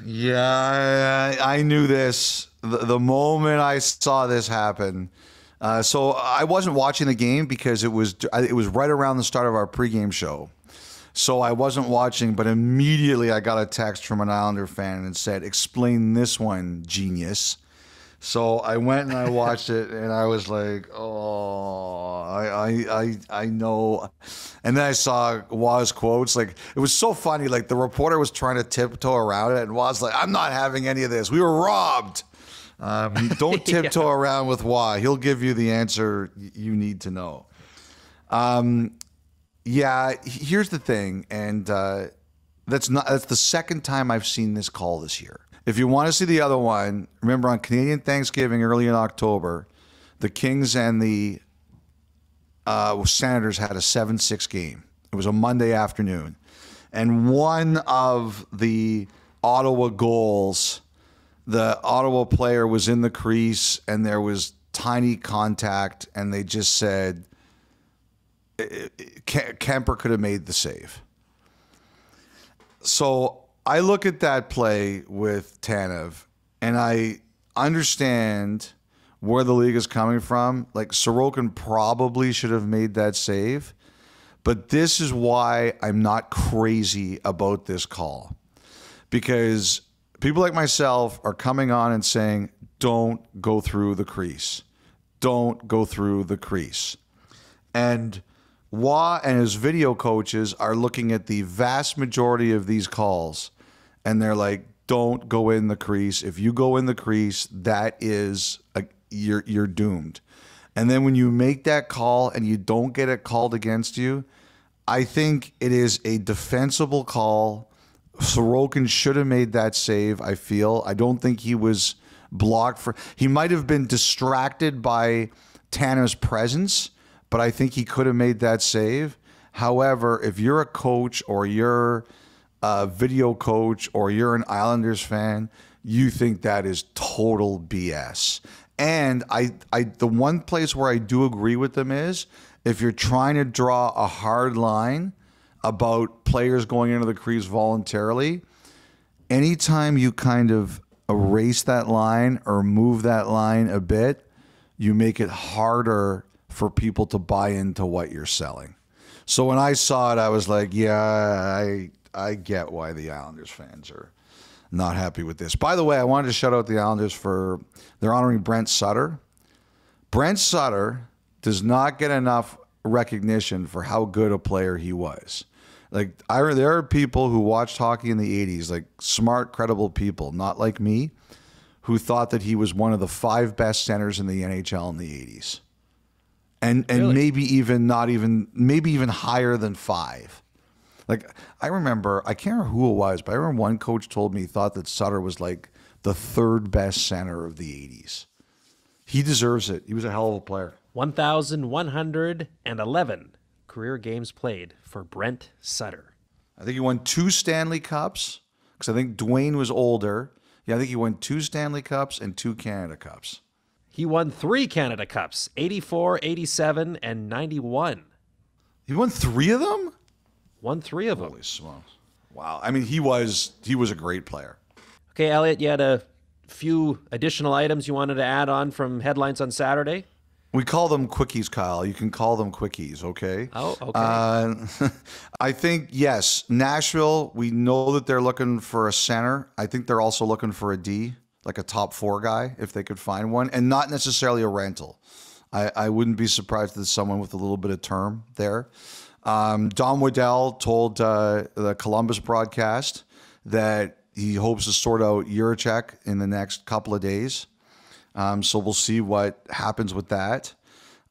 Yeah, I knew this the moment I saw this happen. So I wasn't watching the game because it was right around the start of our pregame show. So I wasn't watching, but immediately I got a text from an Islander fan and said, "Explain this one, genius." So I went and I watched it, and I was like, "Oh, I know." And then I saw Waz quotes. Like, it was so funny. Like, the reporter was trying to tiptoe around it, and Waz like, "I'm not having any of this. We were robbed." Don't tiptoe around with Waz. He'll give you the answer you need to know. Yeah, here's the thing, and that's the second time I've seen this call this year. If you want to see the other one, remember on Canadian Thanksgiving early in October, the Kings and the Senators had a 7-6 game. It was a Monday afternoon. And one of the Ottawa goals, the Ottawa player was in the crease and there was tiny contact, and they just said Kemper could have made the save. So I look at that play with Tanev, and I understand where the league is coming from. Like, Sorokin probably should have made that save. But this is why I'm not crazy about this call. Because people like myself are coming on and saying, don't go through the crease. Don't go through the crease. And Waugh and his video coaches are looking at the vast majority of these calls, and they're like, don't go in the crease. If you go in the crease, that is you're doomed. And then when you make that call and you don't get it called against you, I think it is a defensible call. Sorokin should have made that save, I feel. I don't think he was blocked for. He might have been distracted by Tanner's presence, but I think he could have made that save. However, if you're a coach or you're a video coach or you're an Islanders fan, you think that is total BS. And the one place where I do agree with them is if you're trying to draw a hard line about players going into the crease voluntarily, anytime you kind of erase that line or move that line a bit, you make it harder for people to buy into what you're selling. So when I saw it, I was like, yeah, I get why the Islanders fans are not happy with this. By the way, I wanted to shout out the Islanders for they're honoring Brent Sutter. Brent Sutter does not get enough recognition for how good a player he was. Like, there are people who watched hockey in the 80s, like smart, credible people, not like me, who thought that he was one of the 5 best centers in the NHL in the 80s. And really? maybe even higher than 5. Like, I remember, I can't remember who it was, but I remember one coach told me he thought that Sutter was like the 3rd best center of the 80s. He deserves it. He was a hell of a player. 1,111 career games played for Brent Sutter. I think he won 2 Stanley Cups because I think Dwayne was older. Yeah, I think he won 2 Stanley Cups and 2 Canada Cups. He won 3 Canada Cups, 84, 87, and 91. He won 3 of them? Won 3 of them. Holy smokes. Wow. I mean, he was a great player. Okay, Elliotte, you had a few additional items you wanted to add on from headlines on Saturday? We call them quickies, Kyle. You can call them quickies, okay? Oh, okay. I think, yes, Nashville, we know that they're looking for a center. I think they're also looking for a D, like a top 4 guy, if they could find one, and not necessarily a rental. I wouldn't be surprised if there's someone with a little bit of term there. Don Waddell told the Columbus broadcast that he hopes to sort out Jiricek in the next couple of days. So we'll see what happens with that.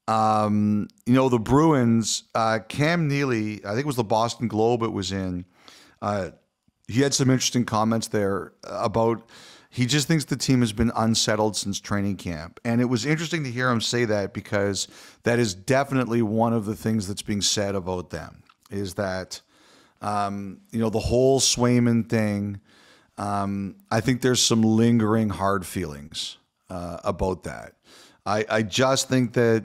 The Bruins, Cam Neely, I think it was the Boston Globe it was in. He had some interesting comments there about he just thinks the team has been unsettled since training camp. And it was interesting to hear him say that because that is definitely one of the things that's being said about them is that, the whole Swayman thing, I think there's some lingering hard feelings about that. I just think that,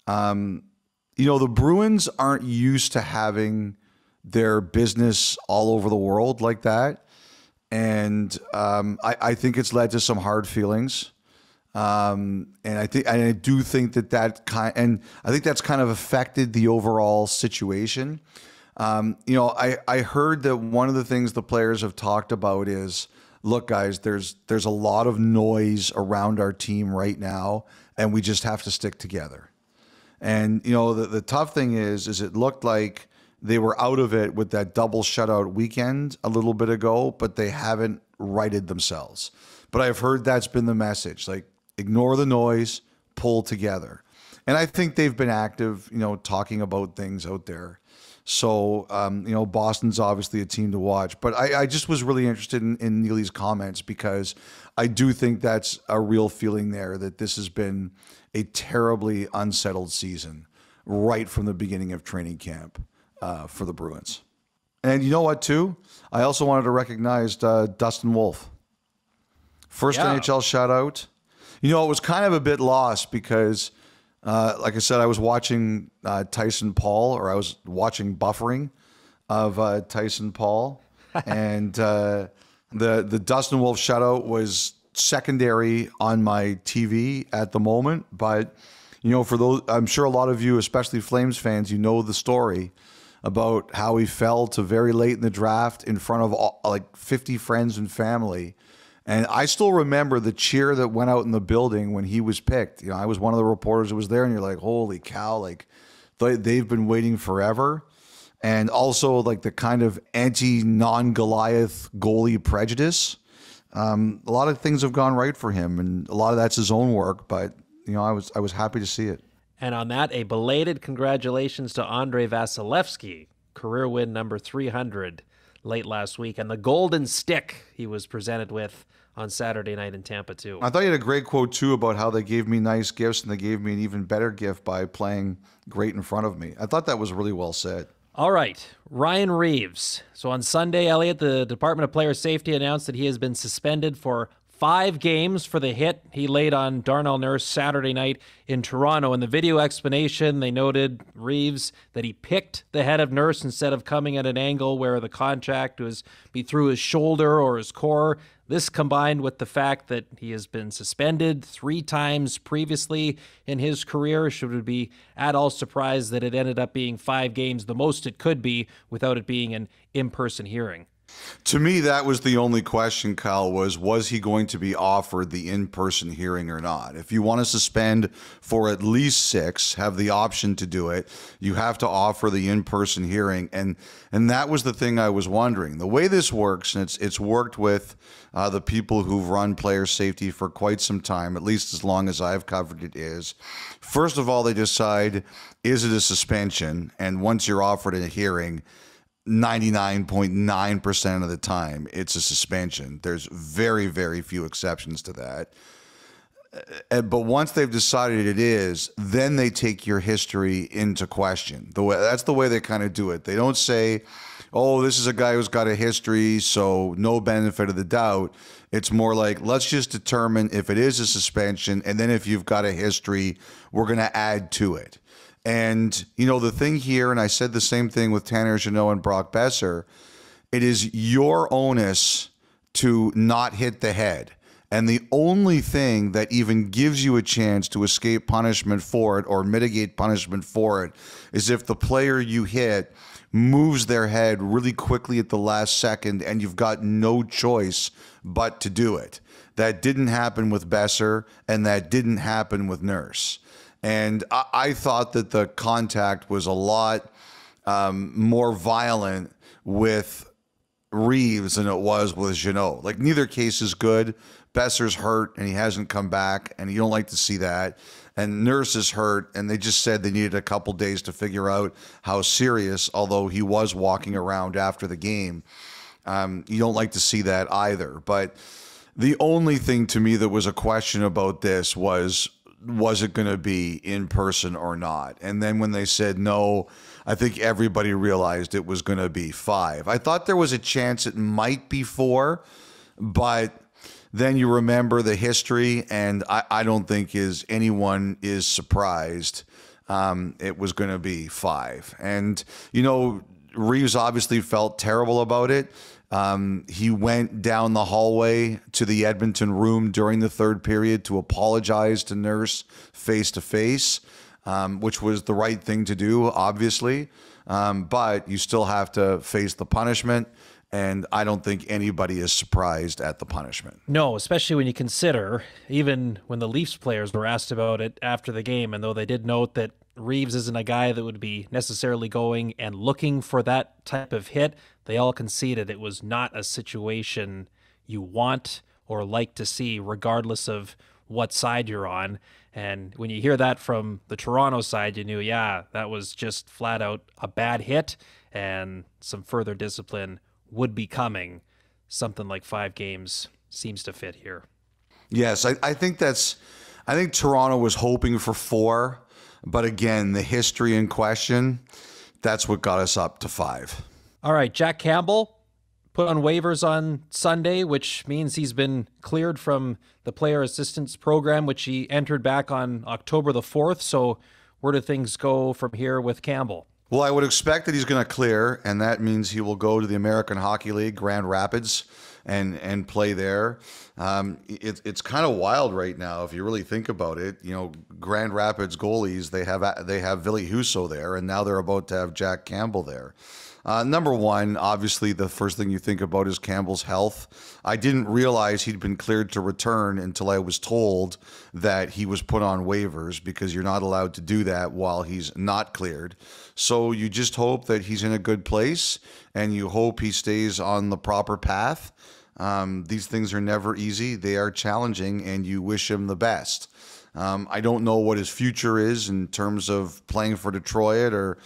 the Bruins aren't used to having their business all over the world like that. And I think it's led to some hard feelings. And I do think that and I think that's kind of affected the overall situation. I heard that one of the things the players have talked about is, look, guys, there's a lot of noise around our team right now, and we just have to stick together. And, the tough thing is it looked like they were out of it with that double shutout weekend a little bit ago, but they haven't righted themselves. But I've heard that's been the message, like ignore the noise, pull together. And I think they've been active, talking about things out there. So, Boston's obviously a team to watch. But I just was really interested in Neely's comments because I do think that's a real feeling there that this has been a terribly unsettled season right from the beginning of training camp for the Bruins. And you know what, too? I also wanted to recognize Dustin Wolf. First NHL shout out. It was kind of a bit lost because like I said, I was watching Tyson Paul, or I was watching buffering of Tyson Paul, and the Dustin Wolf shutout was secondary on my TV at the moment, but for those, I'm sure a lot of you, especially Flames fans, the story about how he fell to very late in the draft in front of 50 friends and family. And I still remember the cheer that went out in the building when he was picked. I was one of the reporters that was there, and you're like, holy cow, they've been waiting forever. And also the kind of non-Goliath goalie prejudice. A lot of things have gone right for him, and a lot of that's his own work, but I was happy to see it. And on that, a belated congratulations to Andrei Vasilevsky, career win number 300 late last week, and the golden stick he was presented with on Saturday night in Tampa too. I thought you had a great quote too about how they gave me nice gifts and they gave me an even better gift by playing great in front of me. I thought that was really well said. All right, Ryan Reaves. So on Sunday, Elliotte, the Department of Player Safety announced that he has been suspended for 5 games for the hit he laid on Darnell Nurse Saturday night in Toronto. In the video explanation, they noted Reaves that he picked the head of Nurse instead of coming at an angle where the contact was be through his shoulder or his core. This combined with the fact that he has been suspended 3 times previously in his career should be at all surprised that it ended up being 5 games, the most it could be without it being an in-person hearing. To me, that was the only question, Kyle, was he going to be offered the in-person hearing or not? If you want to suspend for at least 6, have the option to do it, you have to offer the in-person hearing. And that was the thing I was wondering. The way this works, and it's worked with the people who've run player safety for quite some time, at least as long as I've covered it, is, first of all, they decide, is it a suspension? And once you're offered a hearing, 99.9% of the time, it's a suspension. There's very, very few exceptions to that. But once they've decided it is, then they take your history into question. That's the way they kind of do it. They don't say, oh, this is a guy who's got a history, so no benefit of the doubt. It's more like, let's just determine if it is a suspension, and then if you've got a history, we're going to add to it. And, the thing here, and I said the same thing with Tanner Jeannot and Brock Besser, it is your onus to not hit the head. And the only thing that even gives you a chance to escape punishment for it or mitigate punishment for it is if the player you hit moves their head really quickly at the last second and you've got no choice but to do it. That didn't happen with Besser, and that didn't happen with Nurse. And I thought that the contact was a lot more violent with Reaves than it was with Jeannot. Neither case is good. Besser's hurt, and he hasn't come back, and you don't like to see that. And Nurse is hurt, and they just said they needed a couple days to figure out how serious, although he was walking around after the game. You don't like to see that either. But the only thing to me that was a question about this was it going to be in person or not? And then when they said no, I think everybody realized it was going to be 5. I thought there was a chance it might be 4, but then you remember the history, and I don't think anyone is surprised it was going to be 5. And, Reaves obviously felt terrible about it. He went down the hallway to the Edmonton room during the 3rd period to apologize to Nurse face-to-face, which was the right thing to do, obviously. But you still have to face the punishment, and I don't think anybody is surprised at the punishment. No, especially when you consider, even when the Leafs players were asked about it after the game, and though they did note that Reaves isn't a guy that would be necessarily going and looking for that type of hit, they all conceded it was not a situation you want or like to see, regardless of what side you're on. And when you hear that from the Toronto side, you knew, yeah, that was just flat out a bad hit, and some further discipline would be coming. Something like 5 games seems to fit here. Yes, I think Toronto was hoping for 4. But again, the history in question, that's what got us up to 5. All right, Jack Campbell put on waivers on Sunday, which means he's been cleared from the player assistance program, which he entered back on October the 4th. So where do things go from here with Campbell? Well, I would expect that he's going to clear, and that means he will go to the American Hockey League, Grand Rapids, and play there. It's kind of wild right now if you really think about it. Grand Rapids goalies, they have Ville Husso there, and now they're about to have Jack Campbell there. Number one, obviously, the first thing you think about is Campbell's health. I didn't realize he'd been cleared to return until I was told that he was put on waivers, because you're not allowed to do that while he's not cleared. So you just hope that he's in a good place, and you hope he stays on the proper path. These things are never easy. They are challenging, and you wish him the best. I don't know what his future is in terms of playing for Detroit or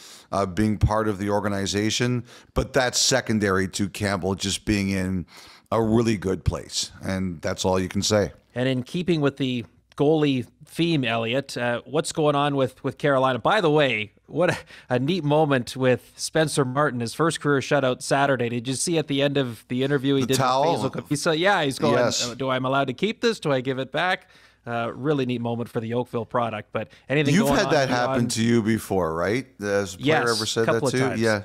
being part of the organization, but that's secondary to Campbell just being in a really good place, and that's all you can say. And in keeping with the goalie theme, Elliotte, what's going on with Carolina? By the way, what a neat moment with Spencer Martin, his first career shutout Saturday. Did you see at the end of the interview he did towel? He's going, yes. Do I'm allowed to keep this? Do I give it back? Really neat moment for the Oakville product. But anything you've going had on that happen to you before, right? Has a player ever said that too? Times. Yeah.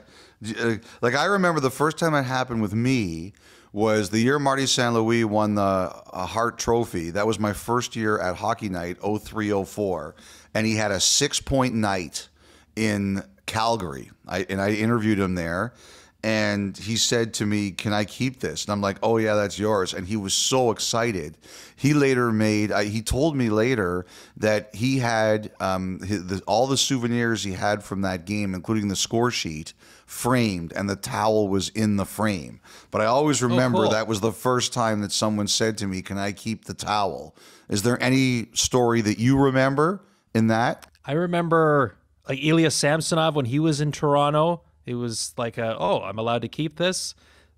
Like I remember the first time it happened with me was the year Marty St. Louis won the Hart Trophy. That was my first year at Hockey Night, 03-04, and he had a 6-point night in Calgary. I interviewed him there. And he said to me, "Can I keep this?" And I'm like, "Oh yeah, that's yours." And he was so excited. He later he told me later that he had all the souvenirs he had from that game, including the score sheet, framed, and the towel was in the frame. But I always remember that was the first time that someone said to me, "Can I keep the towel?" Is there any story that you remember in that? I remember like Ilya Samsonov when he was in Toronto. It was like, I'm allowed to keep this.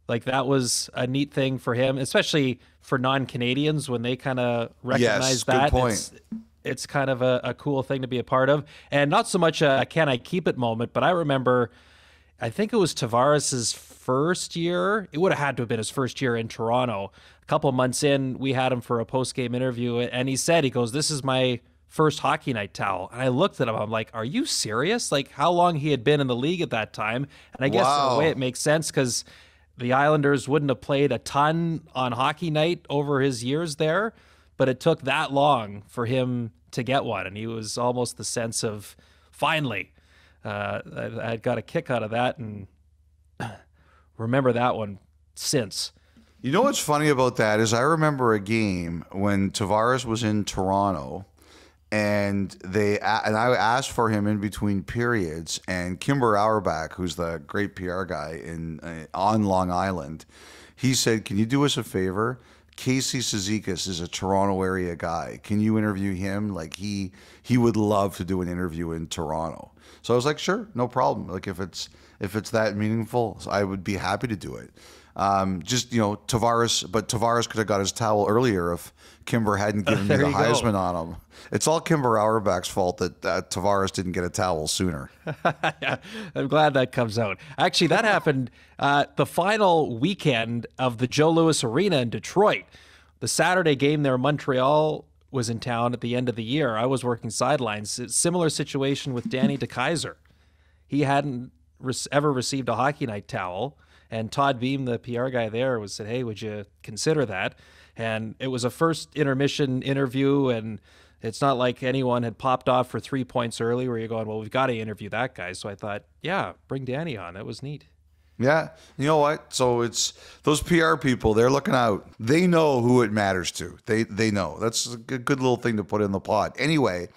Like that was a neat thing for him, especially for non-Canadians when they kind of recognize that. Good point. It's kind of a cool thing to be a part of. And not so much a can I keep it moment, but I remember, I think it was Tavares's first year. It would have had to have been his first year in Toronto. A couple months in, we had him for a post-game interview, and he goes, "This is my first Hockey Night towel." And I looked at him, I'm like, "Are you serious?" Like how long he had been in the league at that time. And I guess in a way it makes sense because the Islanders wouldn't have played a ton on Hockey Night over his years there, but it took that long for him to get one. And he was almost the sense of, finally, I got a kick out of that and remember that one since. You know what's funny about that is I remember a game when Tavares was in Toronto, and I asked for him in between periods, and Kimber Auerbach, who's the great PR guy on Long Island, he said, "Can you do us a favor? Casey Cizikas is a Toronto area guy. Can you interview him? Like he would love to do an interview in Toronto." So I was like, "Sure, no problem. Like if it's that meaningful, I would be happy to do it." Tavares could have got his towel earlier if Kimber hadn't given me the Heisman on him. It's all Kimber Auerbach's fault that Tavares didn't get a towel sooner. Yeah, I'm glad that comes out. Actually, that happened the final weekend of the Joe Louis Arena in Detroit. The Saturday game there, Montreal was in town at the end of the year. I was working sidelines. Similar situation with Danny DeKeyser. He hadn't ever received a Hockey Night towel. And Todd Beam, the PR guy there, said, "Hey, would you consider that?" And it was a first intermission interview, and it's not like anyone had popped off for 3 points early where you're going, "Well, we've got to interview that guy." So I thought, yeah, bring Danny on. That was neat. Yeah. You know what? So it's those PR people, they're looking out. They know who it matters to. They know. That's a good little thing to put in the pod. Anyway,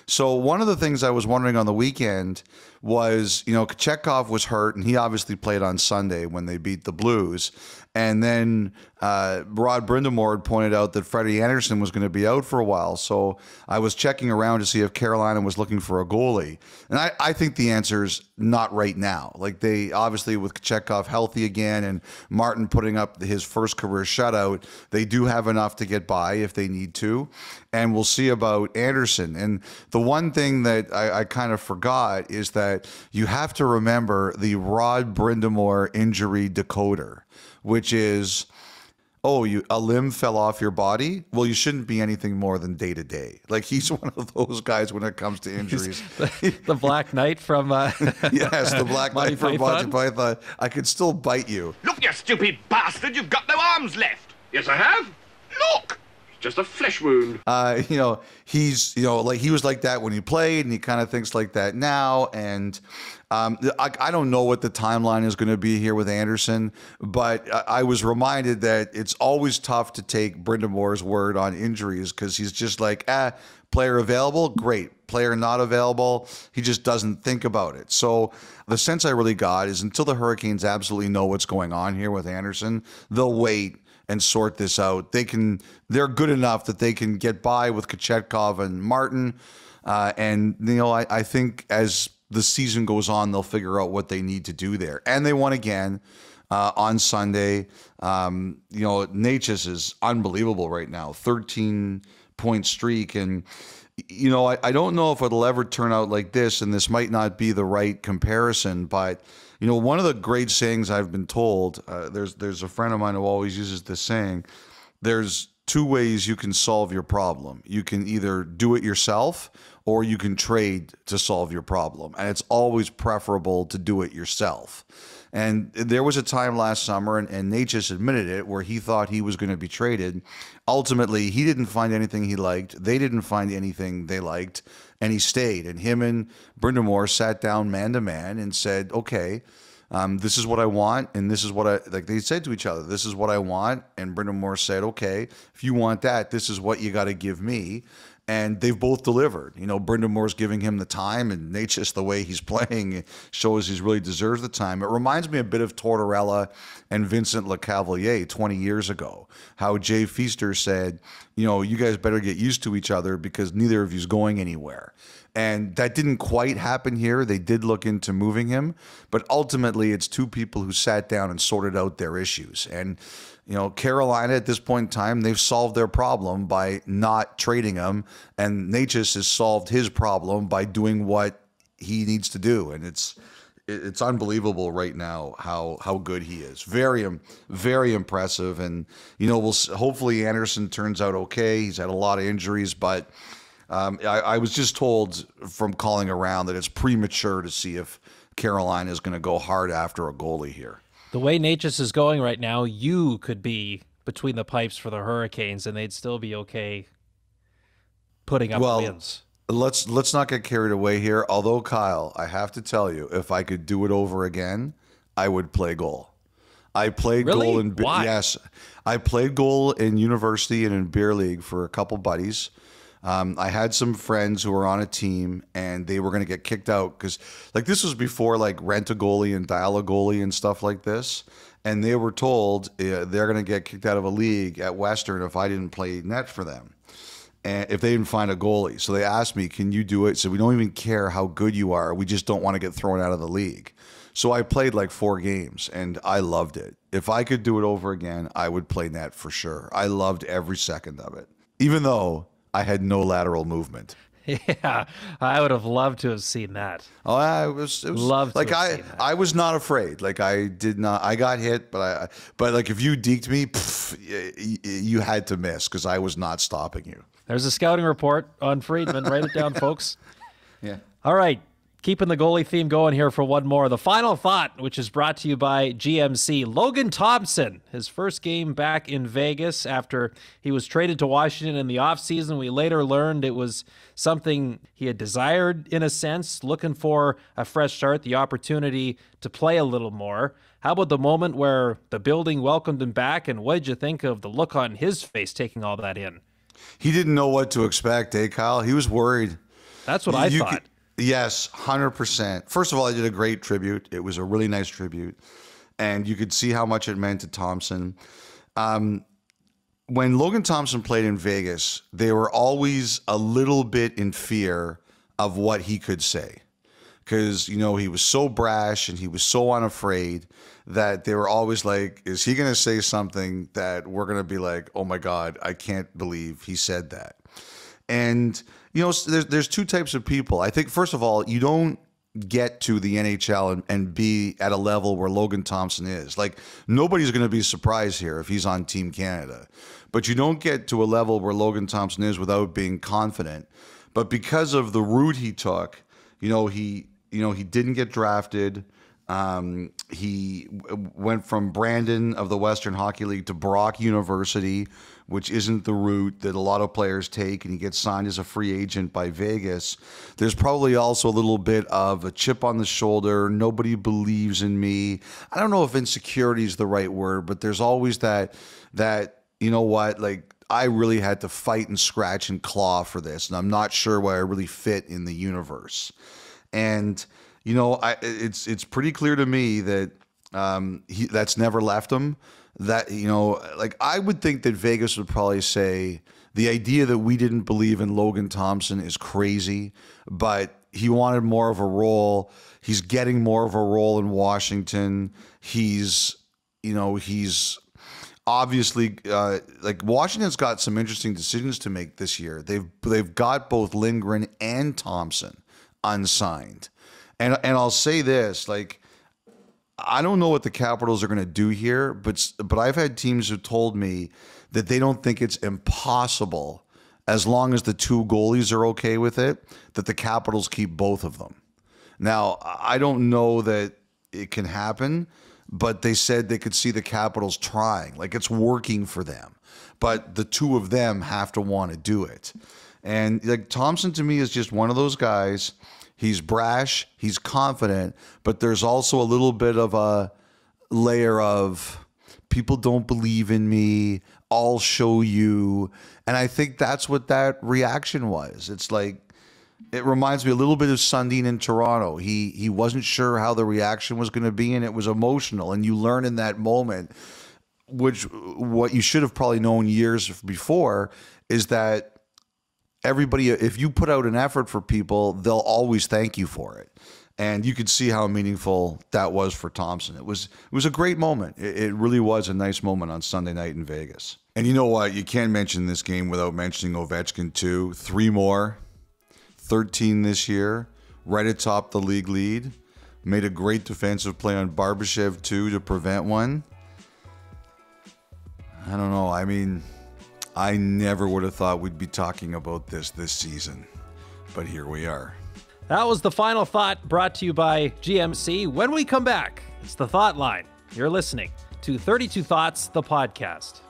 so one of the things I was wondering on the weekend was, Chekhov was hurt, and he obviously played on Sunday when they beat the Blues. And then Rod Brindamore had pointed out that Freddie Anderson was going to be out for a while. So I was checking around to see if Carolina was looking for a goalie. And I think the answer is not right now. Like they obviously with Chekhov healthy again and Martin putting up his first career shutout, they do have enough to get by if they need to. And we'll see about Anderson. And the one thing that I kind of forgot is that you have to remember the Rod Brindamore injury decoder, which is oh, a limb fell off your body? Well, you shouldn't be anything more than day to day. Like, he's one of those guys when it comes to injuries. The Black Knight from yes, the Black Knight from Monty Python. I could still bite you. Look, you stupid bastard, you've got no arms left. Yes, I have. Look. Just a flesh wound. He's, like he was like that when he played, and he kind of thinks like that now. And I don't know what the timeline is going to be here with Anderson, but I was reminded that it's always tough to take Brindamore's word on injuries because he's just like, player available, great. Player not available, he just doesn't think about it. So the sense I really got is until the Hurricanes absolutely know what's going on here with Anderson, they'll wait and sort this out. They're good enough that they can get by with Kochetkov and Martin. I think as the season goes on, they'll figure out what they need to do there. And they won again on Sunday. Natchez is unbelievable right now, 13-point streak. And, I don't know if it'll ever turn out like this, and this might not be the right comparison, but one of the great sayings I've been told, there's a friend of mine who always uses this saying, there's two ways you can solve your problem. You can either do it yourself or you can trade to solve your problem. And it's always preferable to do it yourself. And there was a time last summer, and Natchez admitted it, where he thought he was going to be traded. Ultimately, he didn't find anything he liked. They didn't find anything they liked, and he stayed. And him and Brindamore sat down man to man and said, okay, this is what I want, and this is what they said to each other, this is what I want. And Brindamore said, okay, if you want that, this is what you got to give me. And they've both delivered. Brindamore's giving him the time, and Natchez, the way he's playing, shows he really deserves the time. It reminds me a bit of Tortorella and Vincent Lecavalier 20 years ago, how Jay Feaster said, you guys better get used to each other because neither of you's going anywhere. And that didn't quite happen here. They did look into moving him, but ultimately it's two people who sat down and sorted out their issues. And Carolina at this point in time, they've solved their problem by not trading him, and Natchez has solved his problem by doing what he needs to do. And it's unbelievable right now how good he is. Very, very impressive. And hopefully Anderson turns out okay. He's had a lot of injuries, but I was just told from calling around that it's premature to see if Carolina is going to go hard after a goalie here. The way Natchez is going right now, you could be between the pipes for the Hurricanes, and they'd still be okay putting up wins. Let's not get carried away here. Although, Kyle, I have to tell you, if I could do it over again, I would play goal. I played goal in yes, I played goal in university and in beer league for a couple buddies. I had some friends who were on a team, and they were going to get kicked out because, this was before rent a goalie and dial a goalie and stuff like this. And they were told they're going to get kicked out of a league at Western if I didn't play net for them, and if they didn't find a goalie. So they asked me, "Can you do it?" So we don't even care how good you are. We just don't want to get thrown out of the league. So I played 4 games, and I loved it. If I could do it over again, I would play net for sure. I loved every second of it, even though I had no lateral movement. Yeah, I would have loved to have seen that. Oh, it was loved to have seen that. I was not afraid. I did not. I got hit, but if you deked me, you had to miss because I was not stopping you. There's a scouting report on Friedman. Write it down, folks. Yeah. All right. Keeping the goalie theme going here for one more. The final thought, which is brought to you by GMC. Logan Thompson, his first game back in Vegas after he was traded to Washington in the offseason. We later learned it was something he had desired in a sense, looking for a fresh start, the opportunity to play a little more. How about the moment where the building welcomed him back, and what did you think of the look on his face taking all that in? He didn't know what to expect, Kyle? He was worried. That's what I thought. Yes, 100%. First of all, I did a great tribute. It was a really nice tribute, and you could see how much it meant to Thompson. When Logan Thompson played in Vegas, they were always a little bit in fear of what he could say because, he was so brash and he was so unafraid that they were always like, is he going to say something that we're going to be like, oh my God, I can't believe he said that. And there's two types of people. I think, first of all, you don't get to the NHL and be at a level where Logan Thompson is. Like, nobody's going to be surprised here if he's on Team Canada. But you don't get to a level where Logan Thompson is without being confident. But because of the route he took, he didn't get drafted. He went from Brandon of the Western Hockey League to Brock University, which isn't the route that a lot of players take, and he gets signed as a free agent by Vegas. There's probably also a little bit of a chip on the shoulder. Nobody believes in me. I don't know if insecurity is the right word, but there's always that, you know what, like, I really had to fight and scratch and claw for this, and I'm not sure where I really fit in the universe. And it's pretty clear to me that that's never left him. That, like, I would think that Vegas would probably say the idea that we didn't believe in Logan Thompson is crazy, but he wanted more of a role. He's getting more of a role in Washington. He's obviously like, Washington's got some interesting decisions to make this year. They've got both Lindgren and Thompson unsigned. And I'll say this, like, I don't know what the Capitals are going to do here, but I've had teams who told me that they don't think it's impossible, as long as the two goalies are okay with it, that the Capitals keep both of them. Now, I don't know that it can happen, but they said they could see the Capitals trying. Like, it's working for them. But the two of them have to want to do it. And, like, Thompson to me is just one of those guys. He's brash, he's confident, but there's also a little bit of a layer of, people don't believe in me, I'll show you. And I think that's what that reaction was. It's like, it reminds me a little bit of Sundin in Toronto. He wasn't sure how the reaction was going to be, and it was emotional. And you learn in that moment, what you should have probably known years before, is that everybody, if you put out an effort for people, they'll always thank you for it. And you could see how meaningful that was for Thompson. It was a great moment. It really was a nice moment on Sunday night in Vegas. And you know what? You can't mention this game without mentioning Ovechkin too. 3 more, 13 this year, right atop the league lead. Made a great defensive play on Barbashev too to prevent one. I don't know. I mean, I never would have thought we'd be talking about this season, but here we are. That was the final thought, brought to you by GMC. When we come back, it's the Thought Line. You're listening to 32 Thoughts, the podcast.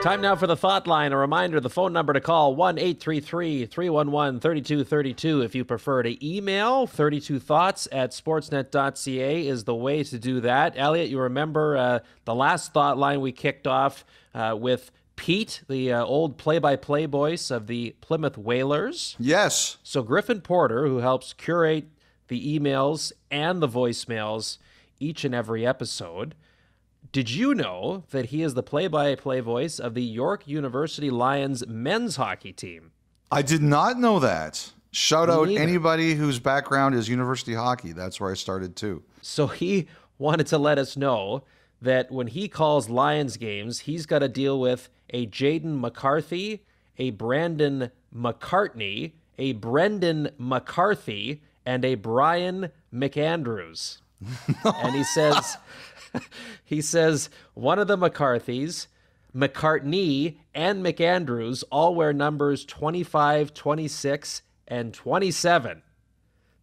Time now for the Thought Line. A reminder, the phone number to call, 1-833-311-3232. If you prefer to email, 32thoughts@sportsnet.ca is the way to do that. Elliotte, you remember the last Thought Line we kicked off with Pete, the old play-by-play voice of the Plymouth Whalers. Yes. So Griffin Porter, who helps curate the emails and the voicemails each and every episode, did you know that he is the play-by-play voice of the York University Lions men's hockey team? I did not know that. Shout out anybody whose background is university hockey. That's where I started too. So he wanted to let us know that when he calls Lions games, he's got to deal with a Jaden McCarthy, a Brandon McCartney, a Brendan McCarthy, and a Brian McAndrews. And he says one of the McCarthys, McCartney, and McAndrews all wear numbers 25, 26, and 27.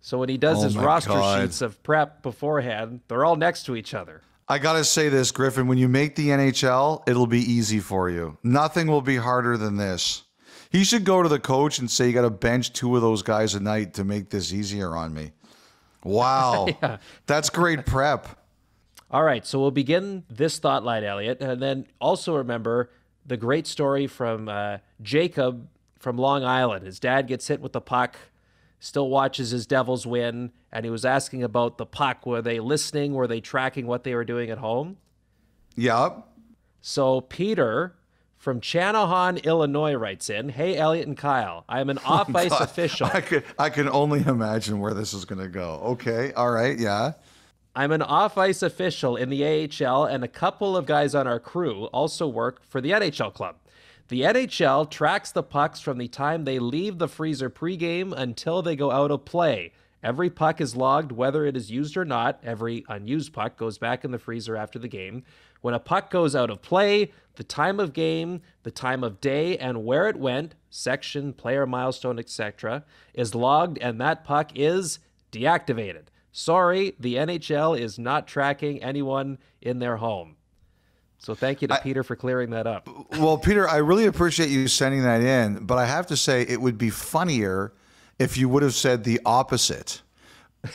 So when he does his roster sheets of prep beforehand, they're all next to each other. I got to say this, Griffin, when you make the NHL, it'll be easy for you. Nothing will be harder than this. He should go to the coach and say, you got to bench 2 of those guys a night to make this easier on me. Wow. Yeah. That's great prep. All right, so we'll begin this Thought Line, Elliotte, and then also remember the great story from Jacob from Long Island. His dad gets hit with the puck, still watches his Devils win, and he was asking about the puck. Were they listening? Were they tracking what they were doing at home? Yep. So Peter from Channahon, Illinois writes in, "Hey, Elliotte and Kyle, I am an off-ice official." I can only imagine where this is going to go. Okay, all right, yeah. "I'm an off-ice official in the AHL, and a couple of guys on our crew also work for the NHL club. The NHL tracks the pucks from the time they leave the freezer pregame until they go out of play. Every puck is logged whether it is used or not. Every unused puck goes back in the freezer after the game. When a puck goes out of play, the time of game, the time of day, and where it went, section, player milestone, etc., is logged, and that puck is deactivated. Sorry, the NHL is not tracking anyone in their home." So thank you to Peter for clearing that up. Well, Peter, I really appreciate you sending that in, but I have to say it would be funnier if you would have said the opposite.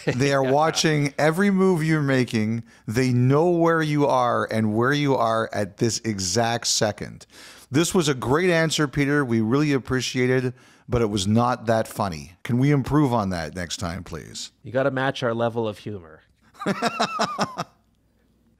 They are watching every move you're making. They know where you are and where you are at this exact second. This was a great answer, Peter. We really appreciate it, but it was not that funny. Can we improve on that next time, please? You got to match our level of humor.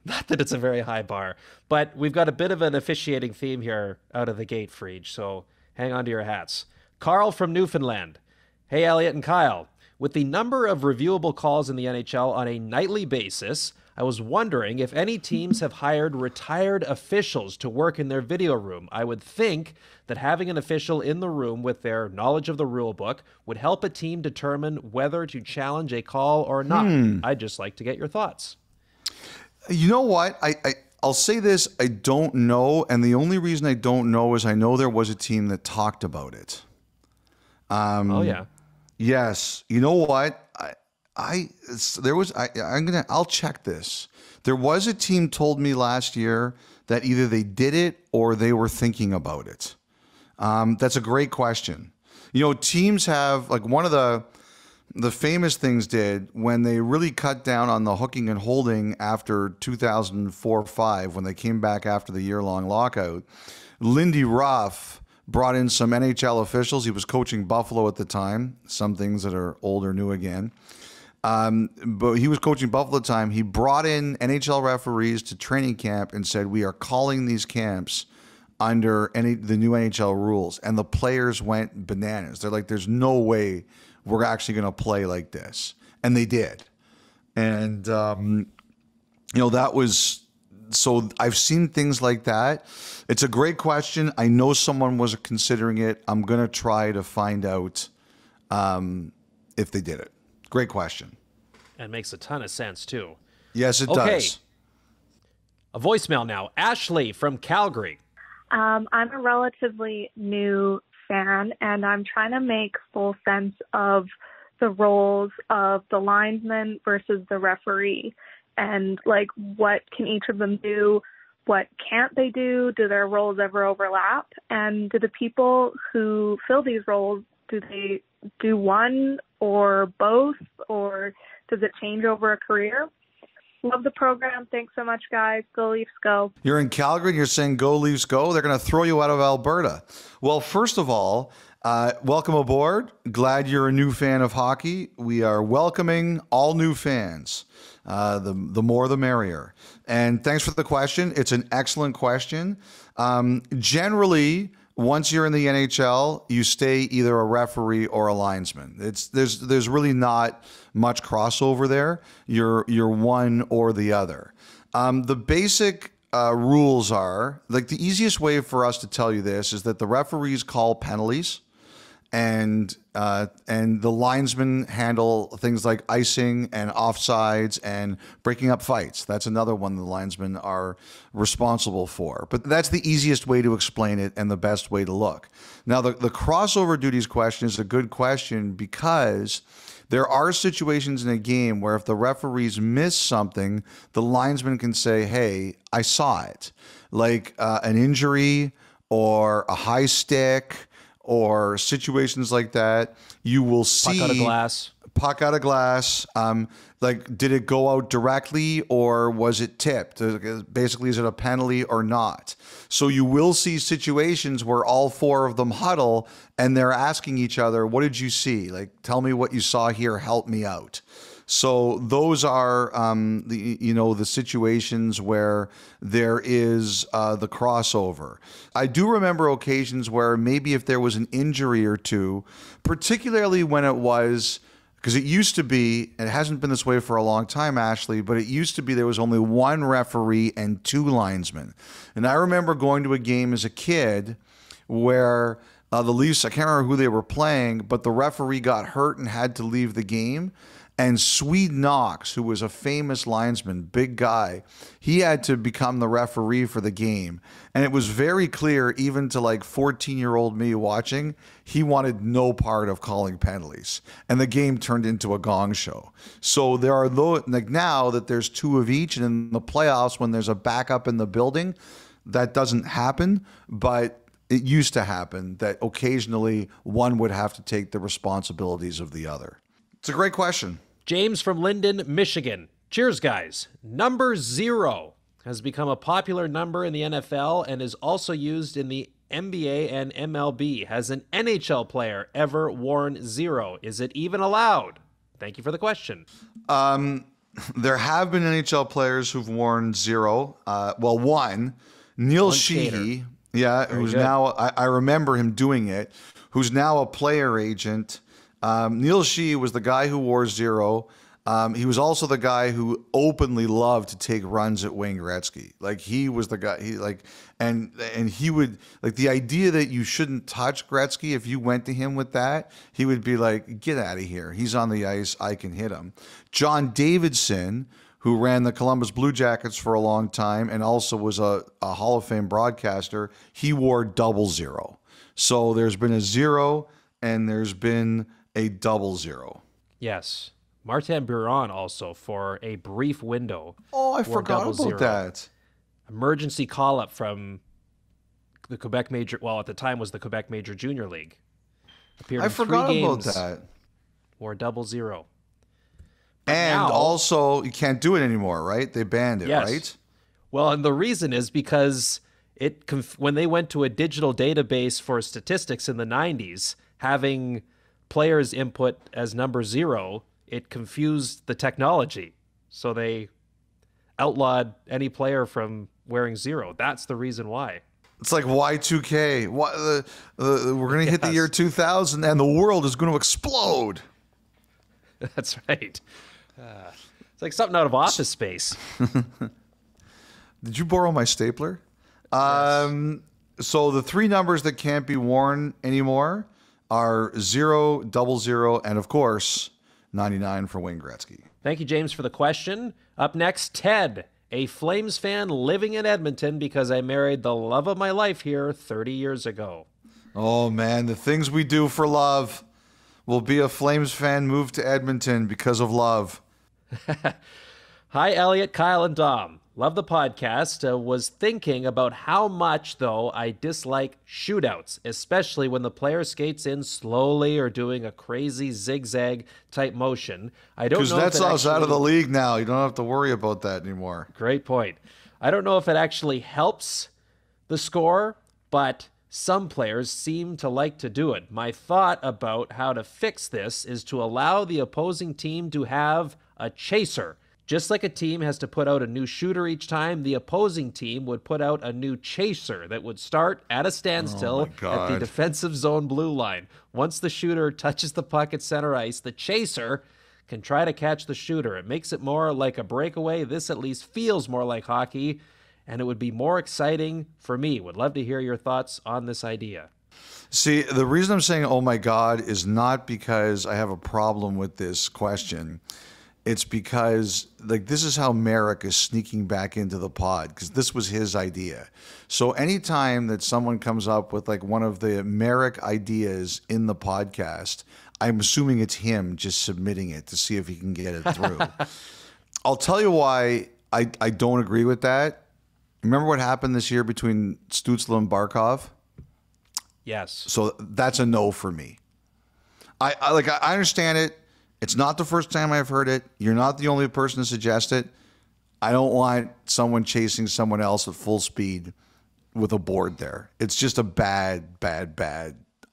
Not that it's a very high bar, but we've got a bit of an officiating theme here out of the gate, Friedge, so hang on to your hats. Carl from Newfoundland. "Hey, Elliotte and Kyle. With the number of reviewable calls in the NHL on a nightly basis, I was wondering if any teams have hired retired officials to work in their video room. I would think that having an official in the room with their knowledge of the rule book would help a team determine whether to challenge a call or not. I'd just like to get your thoughts." You know what? I'll say this. I don't know. And the only reason I don't know is I know there was a team that talked about it. Oh, yeah. Yes. You know what? I'll check this. There was a team told me last year that either they did it or they were thinking about it. That's a great question. You know, teams have, like, one of the famous things did when they really cut down on the hooking and holding after 2004-05, when they came back after the year-long lockout. Lindy Ruff brought in some NHL officials. He was coaching Buffalo at the time. Some things that are old are new again. But he was coaching Buffalo at the time. He brought in NHL referees to training camp and said, "We are calling these camps under the new NHL rules." And the players went bananas. They're like, "There's no way we're actually going to play like this." And they did. And, that was, so I've seen things like that. It's a great question. I know someone was considering it. I'm going to try to find out if they did it. Great question. And makes a ton of sense, too. Yes, it Okay. does. A voicemail now. Ashley from Calgary. I'm a relatively new fan, and I'm trying to make full sense of the roles of the linesman versus the referee, and like what can each of them do, what can't they do, do their roles ever overlap, and do the people who fill these roles, do they do one or both, or does it change over a career? Love the program. Thanks so much, guys. Go Leafs, go. You're in Calgary and you're saying go Leafs go. They're going to throw you out of Alberta. Well, first of all, welcome aboard. Glad you're a new fan of hockey. We are welcoming all new fans. The more the merrier. And thanks for the question. It's an excellent question. Generally, once you're in the NHL, you stay either a referee or a linesman. There's really not much crossover there. You're one or the other. The basic rules are, like, the easiest way for us to tell you this is that the referees call penalties, and the linesmen handle things like icing and offsides and breaking up fights. That's another one the linesmen are responsible for. But that's the easiest way to explain it and the best way to look. Now, the crossover duties question is a good question because there are situations in a game where if the referees miss something, the linesman can say, "Hey, I saw it." Like an injury or a high stick or situations like that. You will see Puck out of glass. Puck out of glass. Like, did it go out directly or was it tipped? Basically, is it a penalty or not? So you will see situations where all four of them huddle and they're asking each other, "What did you see? Like, tell me what you saw here. Help me out." So those are the situations where there is the crossover. I do remember occasions where maybe if there was an injury or two, particularly when it was, because it used to be, and it hasn't been this way for a long time, Ashley, but it used to be there was only one referee and two linesmen. And I remember going to a game as a kid where the Leafs, I can't remember who they were playing, but the referee got hurt and had to leave the game. And Swede Knox, who was a famous linesman, big guy, he had to become the referee for the game. And it was very clear, even to like 14-year-old me watching, he wanted no part of calling penalties. And the game turned into a gong show. So there are those, like now that there's two of each, and in the playoffs, when there's a backup in the building, that doesn't happen. But it used to happen that occasionally one would have to take the responsibilities of the other. It's a great question. James from Linden, Michigan. Cheers, guys. Number 0 has become a popular number in the NFL and is also used in the NBA and MLB. Has an NHL player ever worn 0? Is it even allowed? Thank you for the question. There have been NHL players who've worn 0. One. Neil Sheehy, who's good. Now, I remember him doing it, who's now a player agent. Neil Sheehy was the guy who wore 0. He was also the guy who openly loved to take runs at Wayne Gretzky. Like he was the guy. And he would like the idea that you shouldn't touch Gretzky. If you went to him with that, he would be like, "Get out of here. He's on the ice. I can hit him." John Davidson, who ran the Columbus Blue Jackets for a long time and also was a Hall of Fame broadcaster, he wore 00. So there's been a 0 and there's been a 00. Yes. Martin Biron also for a brief window. Oh, I forgot about that. Emergency call-up from the Quebec Major, well, at the time was the Quebec Major Junior League. Appeared in 3 games. I forgot about that. Wore 00. But and now, also, you can't do it anymore, right? They banned it, yes. Right? Well, and the reason is because when they went to a digital database for statistics in the 90s, having players input as number 0, it confused the technology. So they outlawed any player from wearing 0. That's the reason why. It's like Y2K. We're going to hit the year 2000 and the world is going to explode. That's right. It's like something out of Office Space. Did you borrow my stapler? Yes. So the 3 numbers that can't be worn anymore are 0, 00, and of course, 99 for Wayne Gretzky. Thank you, James, for the question. Up next, Ted, a Flames fan living in Edmonton because I married the love of my life here 30 years ago. Oh, man, the things we do for love. Will be a Flames fan moved to Edmonton because of love. Hi, Elliotte, Kyle, and Dom. Love the podcast. Was thinking about how much, though, I dislike shootouts, especially when the player skates in slowly or doing a crazy zigzag type motion. I don't know because that's us out of the league now. You don't have to worry about that anymore. Great point. I don't know if it actually helps the score, but some players seem to like to do it. My thought about how to fix this is to allow the opposing team to have a chaser. Just like a team has to put out a new shooter each time, the opposing team would put out a new chaser that would start at a standstill at the defensive zone blue line. Once the shooter touches the puck at center ice, the chaser can try to catch the shooter. It makes it more like a breakaway. This at least feels more like hockey, and it would be more exciting for me. Would love to hear your thoughts on this idea. See, the reason I'm saying, oh my God, is not because I have a problem with this question. It's because this is how Merrick is sneaking back into the pod, because this was his idea. So anytime that someone comes up with one of the Merrick ideas in the podcast, I'm assuming it's him just submitting it to see if he can get it through. I'll tell you why I don't agree with that. Remember what happened this year between Stützle and Barkov? Yes. So that's a no for me. I understand it. It's not the first time I've heard it. You're not the only person to suggest it. I don't want someone chasing someone else at full speed with a board there. It's just a bad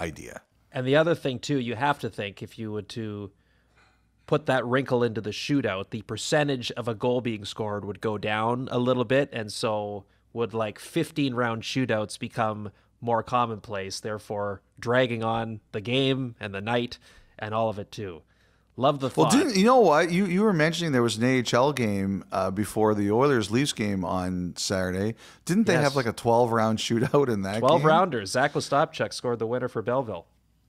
idea. And the other thing, too, you have to think if you were to put that wrinkle into the shootout, the percentage of a goal being scored would go down a little bit, and so would like 15-round shootouts become more commonplace, therefore dragging on the game and the night and all of it too. Love the thought. Well, you know what? You were mentioning there was an AHL game before the Oilers-Leafs game on Saturday. Didn't they have like a 12-round shootout in that 12 game? 12-rounders. Zach Ostapchuk scored the winner for Belleville.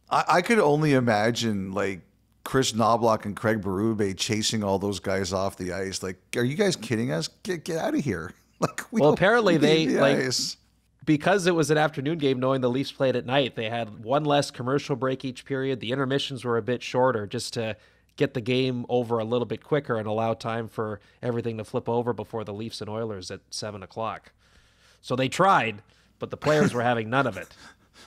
I could only imagine like Chris Knobloch and Craig Berube chasing all those guys off the ice. Like, are you guys kidding us? Get out of here. Like, apparently they ice. Because it was an afternoon game, knowing the Leafs played at night, they had one less commercial break each period. The intermissions were a bit shorter just to get the game over a little bit quicker and allow time for everything to flip over before the Leafs and Oilers at 7 o'clock. So they tried, but the players were having none of it.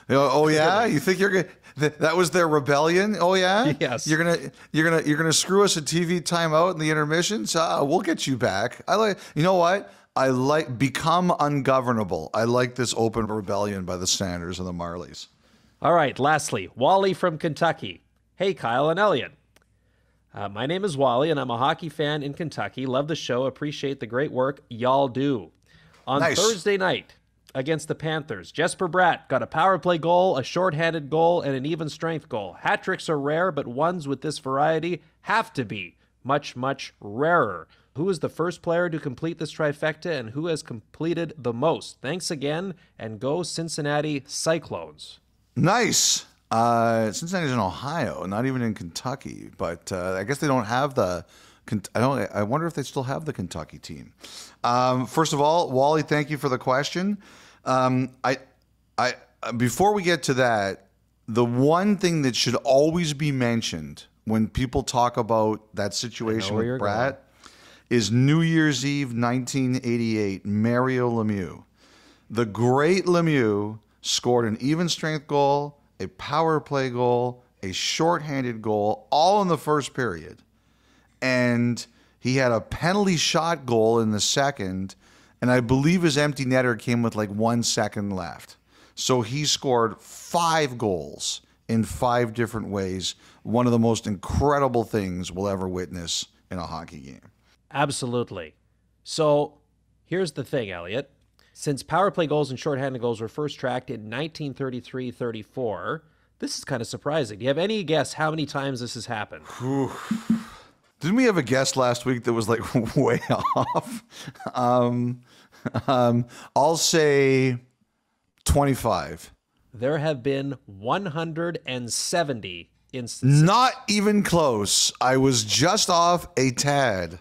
Oh yeah, you think you're that was their rebellion? Oh yeah, yes. You're gonna screw us a TV timeout in the intermissions. We'll get you back. You know what? I like become ungovernable. I like this open rebellion by the Sanders and the Marlies. All right. Lastly, Wally from Kentucky. Hey, Kyle and Elliotte. My name is Wally, and I'm a hockey fan in Kentucky. Love the show. Appreciate the great work y'all do. On Thursday night against the Panthers, Jesper Bratt got a power play goal, a shorthanded goal, and an even strength goal. Hat tricks are rare, but ones with this variety have to be much, much rarer. Who is the first player to complete this trifecta, and who has completed the most? Thanks again, and go Cincinnati Cyclones. Nice. Cincinnati's in Ohio, not even in Kentucky, but I guess they don't have the. I wonder if they still have the Kentucky team. First of all, Wally, thank you for the question. Before we get to that, the one thing that should always be mentioned when people talk about that situation with Bratt is New Year's Eve 1988, Mario Lemieux. The great Lemieux scored an even strength goal, a power play goal, a shorthanded goal, all in the first period. And he had a penalty shot goal in the second, and I believe his empty netter came with like 1 second left. So he scored 5 goals in 5 different ways. One of the most incredible things we'll ever witness in a hockey game. Absolutely. So here's the thing, Elliotte. Since power play goals and shorthanded goals were first tracked in 1933-34, this is kind of surprising. Do you have any guess how many times this has happened? Didn't we have a guest last week that was like way off? I'll say 25. There have been 170 instances. Not even close. I was just off a tad.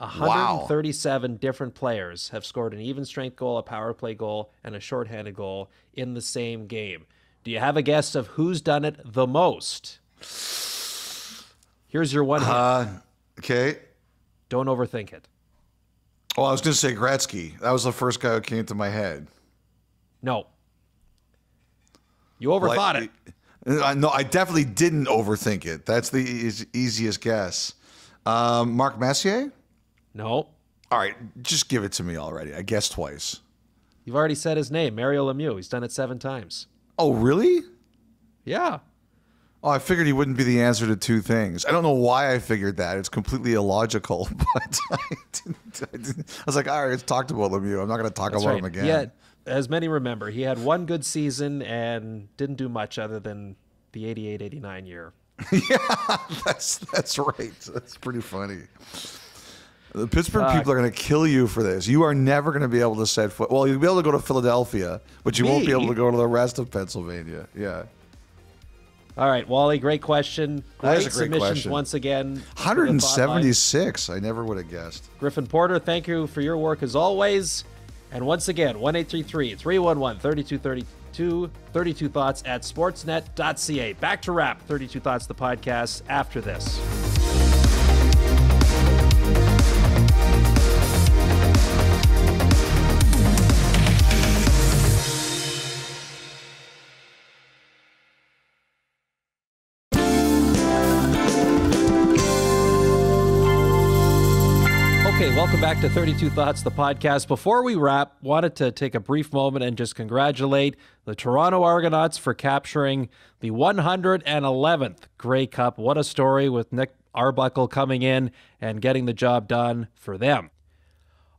137 different players have scored an even strength goal, a power play goal, and a shorthanded goal in the same game. Do you have a guess of who's done it the most? Here's your one hint. Okay. Don't overthink it. Oh, I was going to say Gretzky. That was the first guy who came to my head. No. You overthought it. No, I definitely didn't overthink it. That's the easiest guess. Mark Messier? No. All right, just give it to me already. I guessed twice. You've already said his name, Mario Lemieux. He's done it 7 times. Oh, really? Yeah. Oh, I figured he wouldn't be the answer to 2 things. I don't know why I figured that. It's completely illogical, but I was like, all right, let's talk about Lemieux. I'm not going to talk about him again. Yeah, as many remember, he had 1 good season and didn't do much other than the 88-89 year. Yeah, that's right. That's pretty funny. The Pittsburgh people are going to kill you for this. You are never going to be able to set foot. Well, you'll be able to go to Philadelphia, but you won't be able to go to the rest of Pennsylvania. Yeah. All right, Wally, great question. That is Great a great submissions question. once again. 176. I never would have guessed. Griffin Porter, thank you for your work as always. And once again, 1-833-311-3232, 32 Thoughts at sportsnet.ca. Back to wrap 32 Thoughts, the podcast, after this. Welcome back to 32 Thoughts, the podcast. Before we wrap, wanted to take a brief moment and just congratulate the Toronto Argonauts for capturing the 111th Grey Cup. What a story with Nick Arbuckle coming in and getting the job done for them.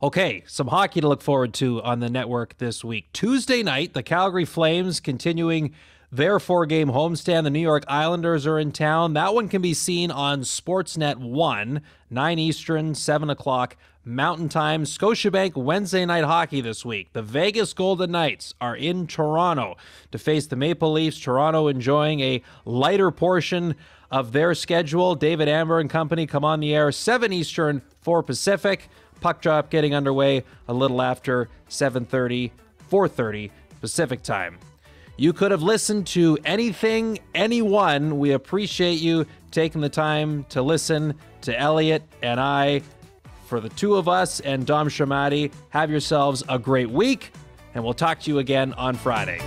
Okay, some hockey to look forward to on the network this week. Tuesday night, the Calgary Flames continuing their 4-game homestand. The New York Islanders are in town. That one can be seen on Sportsnet 1, 9 Eastern, 7 o'clock Mountain Time. Scotiabank Wednesday night hockey this week. The Vegas Golden Knights are in Toronto to face the Maple Leafs. Toronto enjoying a lighter portion of their schedule. David Amber and company come on the air 7 Eastern, 4 Pacific. Puck drop getting underway a little after 7:30, 4:30 Pacific time. You could have listened to anything, anyone. We appreciate you taking the time to listen to Elliotte and I. For the two of us and Dom Shamati, have yourselves a great week, and we'll talk to you again on Friday.